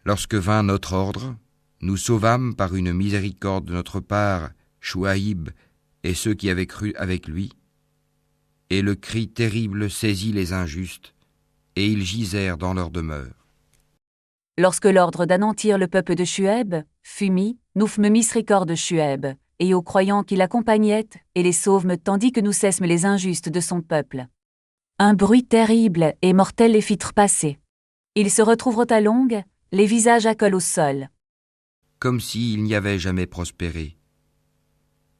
Lorsque vint notre ordre, nous sauvâmes par une miséricorde de notre part Chouaïb et ceux qui avaient cru avec lui. Et le cri terrible saisit les injustes, et ils gisèrent dans leur demeure. Lorsque l'ordre d'anéantir le peuple de Shuaib fut mis, nous fûmes miséricorde de Shuaib, et aux croyants qui l'accompagnaient, et les sauvâmes tandis que nous cessâmes les injustes de son peuple. Un bruit terrible et mortel les fit trepasser. Ils se retrouvent à longue, les visages accolés au sol. Comme s'ils n'y avaient jamais prospéré.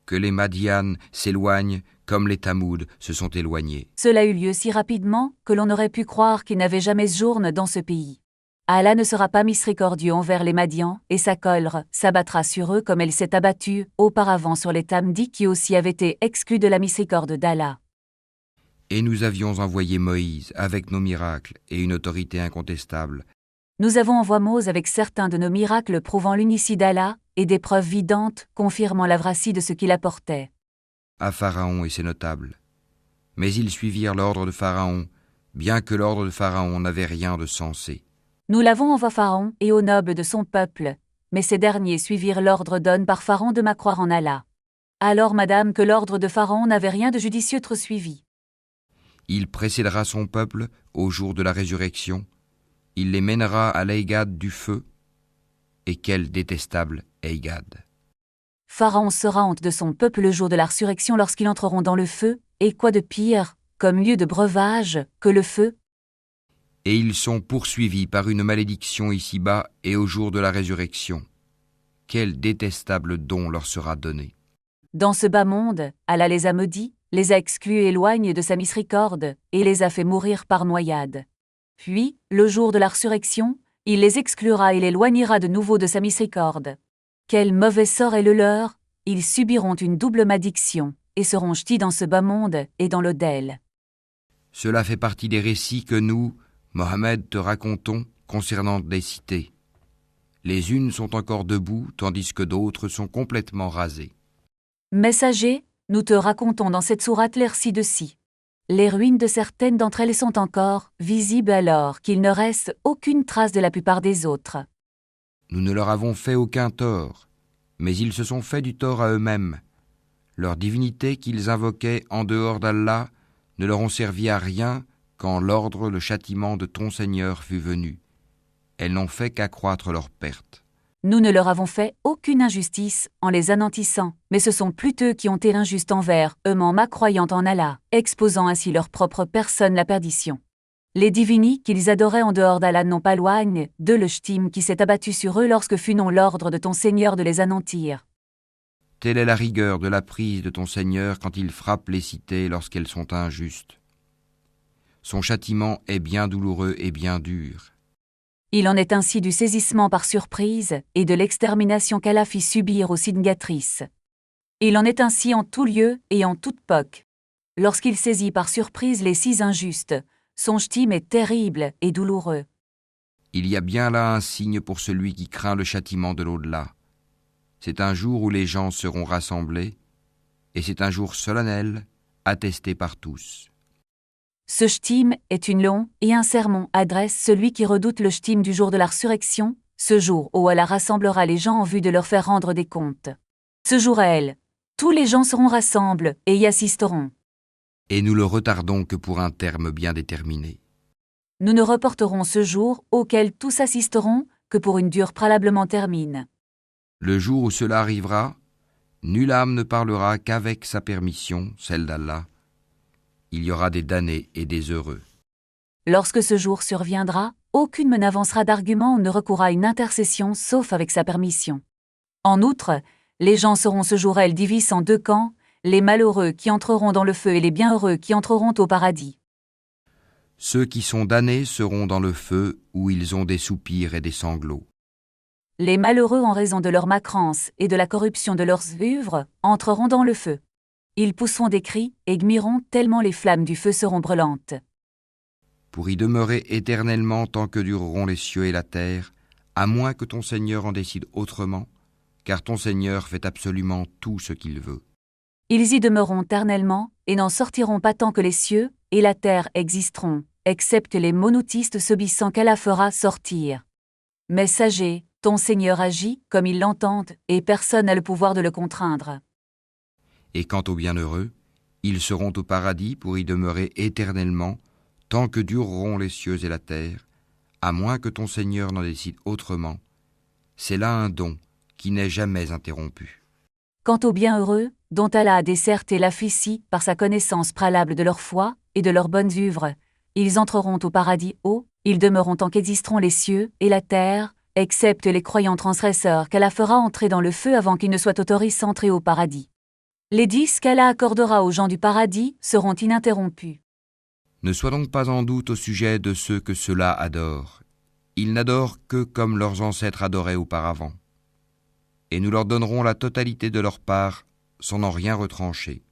Que les Madianes s'éloignent comme les Tamoud se sont éloignés. Cela eut lieu si rapidement que l'on aurait pu croire qu'il n'avait jamais journe dans ce pays. Allah ne sera pas miséricordieux envers les Madians, et sa colère s'abattra sur eux comme elle s'est abattue auparavant sur les Tamdi qui aussi avaient été exclus de la miséricorde d'Allah. Et nous avions envoyé Moïse avec nos miracles et une autorité incontestable. Nous avons envoyé Moïse avec certains de nos miracles prouvant l'unicité d'Allah et des preuves vidantes confirmant la vracie de ce qu'il apportait. À Pharaon et ses notables. Mais ils suivirent l'ordre de Pharaon, bien que l'ordre de Pharaon n'avait rien de sensé. Nous l'avons envoyé Pharaon et aux nobles de son peuple, mais ces derniers suivirent l'ordre donné par Pharaon de croire en Allah. Alors, madame, que l'ordre de Pharaon n'avait rien de judicieux être suivi. Il précédera son peuple au jour de la résurrection. Il les mènera à l'Eigad du feu. Et quel détestable Eigad! Pharaon sera honte de son peuple le jour de la résurrection lorsqu'ils entreront dans le feu, et quoi de pire, comme lieu de breuvage, que le feu? Et ils sont poursuivis par une malédiction ici-bas et au jour de la résurrection. Quel détestable don leur sera donné! Dans ce bas monde, Allah les a maudits, les a exclus et éloignés de sa miséricorde, et les a fait mourir par noyade. Puis, le jour de la résurrection, il les exclura et l'éloignera de nouveau de sa miséricorde. Quel mauvais sort est le leur! Ils subiront une double malédiction, et seront jetés dans ce bas monde et dans l'Odel. Cela fait partie des récits que nous, Mohammed, te racontons concernant des cités. Les unes sont encore debout, tandis que d'autres sont complètement rasées. Messager, nous te racontons dans cette sourate les récits de ci. Les ruines de certaines d'entre elles sont encore visibles alors qu'il ne reste aucune trace de la plupart des autres. Nous ne leur avons fait aucun tort, mais ils se sont fait du tort à eux-mêmes. Leur divinité qu'ils invoquaient en dehors d'Allah ne leur ont servi à rien quand l'ordre, le châtiment de ton Seigneur fut venu. Elles n'ont fait qu'accroître leur perte. Nous ne leur avons fait aucune injustice en les anéantissant, mais ce sont plutôt eux qui ont été injustes envers eux-mêmes croyant en Allah, exposant ainsi leur propre personne la perdition. Les divinités qu'ils adoraient en dehors d'Allah n'ont pas loigne de le ch'tim qui s'est abattu sur eux lorsque fut non l'ordre de ton Seigneur de les anéantir. Telle est la rigueur de la prise de ton Seigneur quand il frappe les cités lorsqu'elles sont injustes. Son châtiment est bien douloureux et bien dur. Il en est ainsi du saisissement par surprise et de l'extermination qu'Allah fit subir aux signatrices. Il en est ainsi en tout lieu et en toute époque. Lorsqu'il saisit par surprise les six injustes, son ch'tim est terrible et douloureux. Il y a bien là un signe pour celui qui craint le châtiment de l'au-delà. C'est un jour où les gens seront rassemblés, et c'est un jour solennel, attesté par tous. Ce ch'tim est une leçon et un sermon adresse celui qui redoute le ch'tim du jour de la résurrection, ce jour où Allah rassemblera les gens en vue de leur faire rendre des comptes. Ce jour à elle, tous les gens seront rassemblés et y assisteront. Et nous le retardons que pour un terme bien déterminé. Nous ne reporterons ce jour auquel tous assisteront que pour une durée préalablement termine. Le jour où cela arrivera, nulle âme ne parlera qu'avec sa permission, celle d'Allah. Il y aura des damnés et des heureux. Lorsque ce jour surviendra, aucune n'avancera d'argument ou ne recourra à une intercession sauf avec sa permission. En outre, les gens seront ce jour-là divisés en deux camps, les malheureux qui entreront dans le feu et les bienheureux qui entreront au paradis. Ceux qui sont damnés seront dans le feu où ils ont des soupirs et des sanglots. Les malheureux en raison de leur macrance et de la corruption de leurs œuvres entreront dans le feu. Ils pousseront des cris et gmiront tellement les flammes du feu seront brûlantes. Pour y demeurer éternellement tant que dureront les cieux et la terre, à moins que ton Seigneur en décide autrement, car ton Seigneur fait absolument tout ce qu'il veut. Ils y demeureront éternellement et n'en sortiront pas tant que les cieux et la terre existeront, excepte les monothéistes s'obéissant qu'Allah fera sortir. Messager, ton Seigneur agit comme il l'entend et personne n'a le pouvoir de le contraindre. Et quant aux bienheureux, Ils seront au paradis pour y demeurer éternellement, tant que dureront les cieux et la terre, à moins que ton Seigneur n'en décide autrement. C'est là un don qui n'est jamais interrompu. Quant aux bienheureux, dont Allah a desserté la fissie par sa connaissance préalable de leur foi et de leurs bonnes œuvres, ils entreront au paradis haut, ils demeureront tant qu'existeront les cieux et la terre, excepte les croyants transgresseurs qu'Allah fera entrer dans le feu avant qu'ils ne soient autorisés à entrer au paradis. Les 10 qu'Allah accordera aux gens du paradis seront ininterrompus. Ne sois donc pas en doute au sujet de ceux que ceux-là adorent. Ils n'adorent que comme leurs ancêtres adoraient auparavant. Et nous leur donnerons la totalité de leur part, sans en rien retrancher.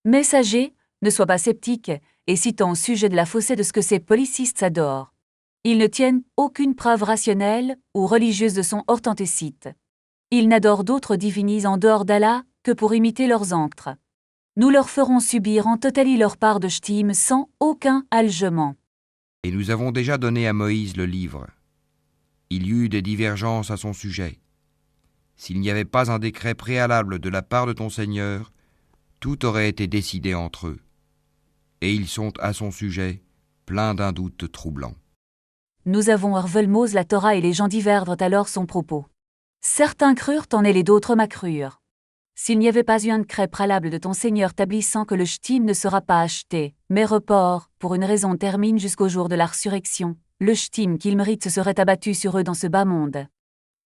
Messager, ne sois pas sceptique, et citant au sujet de la fausseté de ce que ces polythéistes adorent. Ils ne tiennent aucune preuve rationnelle ou religieuse de son authenticité. Ils n'adorent d'autres divinités en dehors d'Allah que pour imiter leurs ancêtres. Nous leur ferons subir en totalité leur part de ch'time sans aucun allégement. Et nous avons déjà donné à Moïse le livre. Il y eut des divergences à son sujet. S'il n'y avait pas un décret préalable de la part de ton Seigneur, tout aurait été décidé entre eux. Et ils sont à son sujet pleins d'un doute troublant. Nous avons revelmose la Torah et les gens divergent alors son propos. Certains crurent en elle et d'autres m'accrurent. S'il n'y avait pas eu un décret préalable de ton Seigneur établissant que le ch'time ne sera pas acheté, mais report, pour une raison termine jusqu'au jour de la résurrection, le ch'time qu'ils méritent se serait abattu sur eux dans ce bas monde.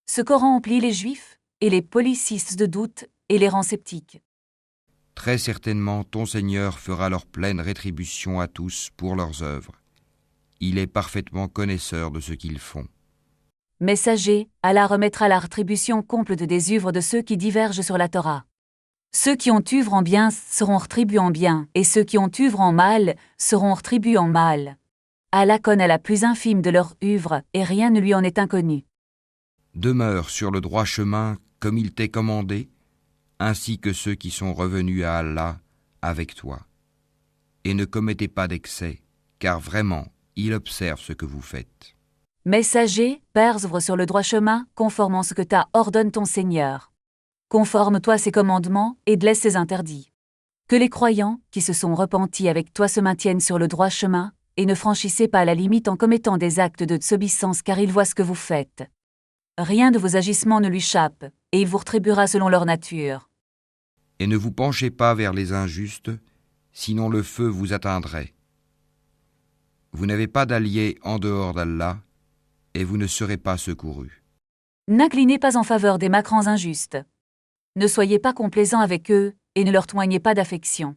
Ce Coran emplit les Juifs, et les polythéistes de doute, et les rend sceptiques. Très certainement, ton Seigneur fera leur pleine rétribution à tous pour leurs œuvres. Il est parfaitement connaisseur de ce qu'ils font. Messager, Allah remettra la rétribution complète des œuvres de ceux qui divergent sur la Torah. Ceux qui ont œuvré en bien seront rétribués en bien, et ceux qui ont œuvré en mal seront rétribués en mal. Allah connaît la plus infime de leurs œuvres, et rien ne lui en est inconnu. Demeure sur le droit chemin comme il t'est commandé, ainsi que ceux qui sont revenus à Allah avec toi. Et ne commettez pas d'excès, car vraiment, il observe ce que vous faites. Messager, persévère sur le droit chemin, conforme à ce que t'ordonne ton Seigneur. Conforme-toi à ses commandements et laisse ses interdits. Que les croyants, qui se sont repentis avec toi, se maintiennent sur le droit chemin, et ne franchissez pas la limite en commettant des actes de désobéissance, car il voit ce que vous faites. Rien de vos agissements ne lui échappe, et il vous rétribuera selon leur nature. Et ne vous penchez pas vers les injustes, sinon le feu vous atteindrait. Vous n'avez pas d'alliés en dehors d'Allah, et vous ne serez pas secourus. N'inclinez pas en faveur des macrans injustes. Ne soyez pas complaisants avec eux, et ne leur témoignez pas d'affection.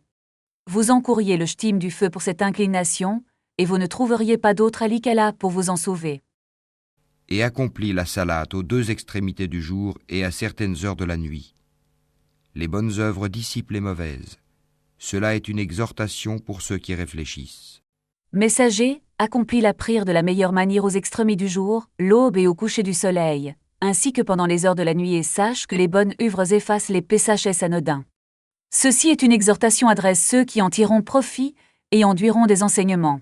Vous encourriez le ch'time du feu pour cette inclination, et vous ne trouveriez pas d'autre ali qu'Allah pour vous en sauver. Et accomplis la salate aux deux extrémités du jour et à certaines heures de la nuit. Les bonnes œuvres dissipent les mauvaises. Cela est une exhortation pour ceux qui réfléchissent. Messager, accomplis la prière de la meilleure manière aux extrémités du jour, l'aube et au coucher du soleil, ainsi que pendant les heures de la nuit, et sache que les bonnes œuvres effacent les péchés anodins. Ceci est une exhortation adresse ceux qui en tireront profit et enduiront des enseignements.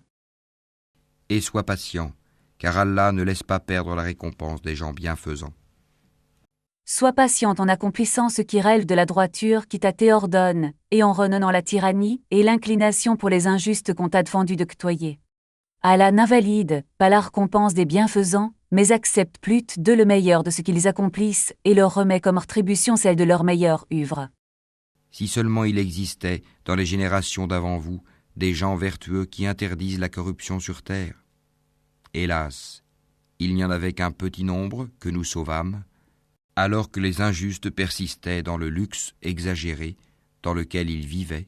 Et sois patient, car Allah ne laisse pas perdre la récompense des gens bienfaisants. Sois patiente en accomplissant ce qui relève de la droiture qui t'a ordonne, et en reniant la tyrannie et l'inclination pour les injustes qu'on t'a défendu de côtoyer. Allah n'invalide pas la récompense des bienfaisants, mais accepte plutôt de le meilleur de ce qu'ils accomplissent et leur remet comme rétribution celle de leur meilleure œuvre. Si seulement il existait, dans les générations d'avant vous, des gens vertueux qui interdisent la corruption sur terre. Hélas, il n'y en avait qu'un petit nombre que nous sauvâmes, alors que les injustes persistaient dans le luxe exagéré dans lequel ils vivaient,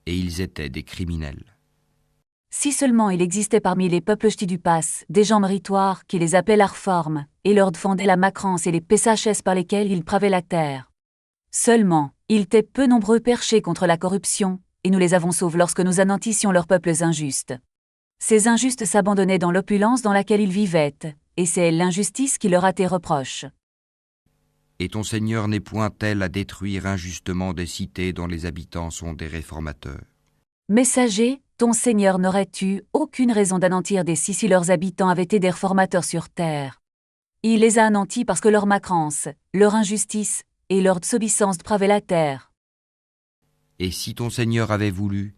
et ils étaient des criminels. Si seulement il existait parmi les peuples ch'tis du pass des gens méritoires qui les appelaient à réforme, et leur défendaient la macrance et les péchés par lesquels ils pravaient la terre. Seulement, ils étaient peu nombreux perchés contre la corruption, et nous les avons sauvés lorsque nous anéantissions leurs peuples injustes. Ces injustes s'abandonnaient dans l'opulence dans laquelle ils vivaient, et c'est l'injustice qui leur a été reproche. Et ton Seigneur n'est point tel à détruire injustement des cités dont les habitants sont des réformateurs. Messager, ton Seigneur n'aurait eu aucune raison d'anéantir des cités si leurs habitants avaient été des réformateurs sur terre. Il les a anéantis parce que leur macrance, leur injustice et leur désobéissance depravaient la terre. Et si ton Seigneur avait voulu,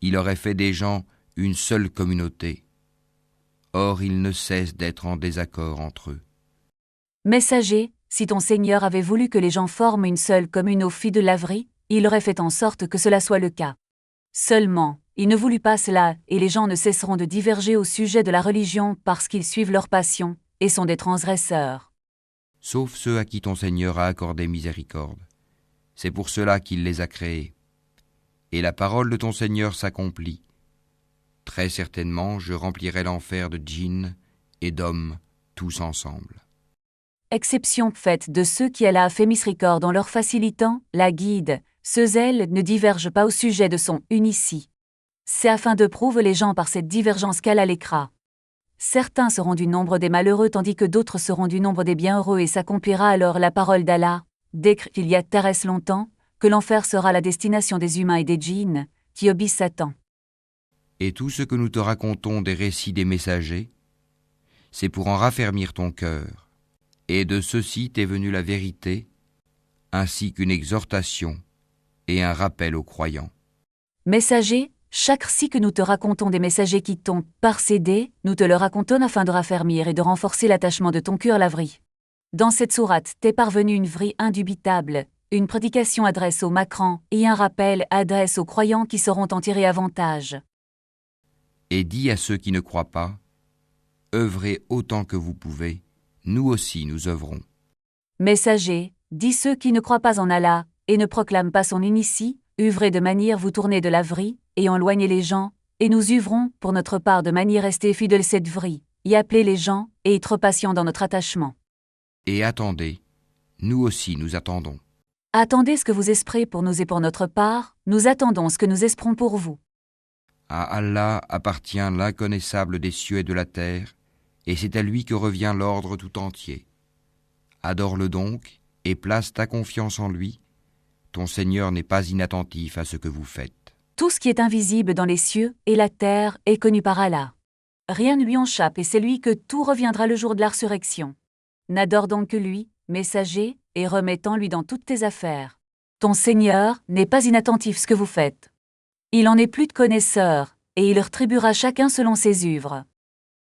il aurait fait des gens une seule communauté. Or, ils ne cessent d'être en désaccord entre eux. Messager, si ton Seigneur avait voulu que les gens forment une seule commune au fil de laverie, il aurait fait en sorte que cela soit le cas. Seulement, il ne voulut pas cela, et les gens ne cesseront de diverger au sujet de la religion parce qu'ils suivent leur passion, et sont des transgresseurs. Sauf ceux à qui ton Seigneur a accordé miséricorde. C'est pour cela qu'il les a créés. Et la parole de ton Seigneur s'accomplit. Très certainement, je remplirai l'enfer de djinns et d'hommes, tous ensemble. Exception faite de ceux qui Allah a fait miséricorde en leur facilitant la guide, ceux elles ne divergent pas au sujet de son unici. C'est afin de prouver les gens par cette divergence qu'Allah les créera. Certains seront du nombre des malheureux tandis que d'autres seront du nombre des bienheureux et s'accomplira alors la parole d'Allah, décrit qu'il y a très longtemps, que l'enfer sera la destination des humains et des djinns, qui obéissent Satan. Et tout ce que nous te racontons des récits des messagers, c'est pour en raffermir ton cœur. Et de ceci t'est venue la vérité, ainsi qu'une exhortation et un rappel aux croyants. Messager, chaque récit que nous te racontons des messagers qui t'ont précédé, nous te le racontons afin de raffermir et de renforcer l'attachement de ton cœur à la vraie. Dans cette sourate t'est parvenue une vraie indubitable, une prédication adresse aux macrants et un rappel adresse aux croyants qui sauront en tirer avantage. Et dis à ceux qui ne croient pas, œuvrez autant que vous pouvez, nous aussi nous œuvrons. Messager, dis ceux qui ne croient pas en Allah et ne proclament pas son initie, œuvrez de manière vous tourner de la vraie et éloignez les gens, et nous œuvrons pour notre part de manière rester fidèles cette vraie, y appeler les gens et être patients dans notre attachement. Et attendez, nous aussi nous attendons. Attendez ce que vous espérez pour nous et pour notre part, nous attendons ce que nous espérons pour vous. À Allah appartient l'inconnaissable des cieux et de la terre, et c'est à lui que revient l'ordre tout entier. Adore-le donc, et place ta confiance en lui. Ton Seigneur n'est pas inattentif à ce que vous faites. Tout ce qui est invisible dans les cieux et la terre est connu par Allah. Rien ne lui échappe et c'est lui que tout reviendra le jour de la résurrection. N'adore donc que lui, messager, et remets-en-lui dans toutes tes affaires. Ton Seigneur n'est pas inattentif ce que vous faites. Il en est plus de connaisseur, et il rétribuera chacun selon ses œuvres.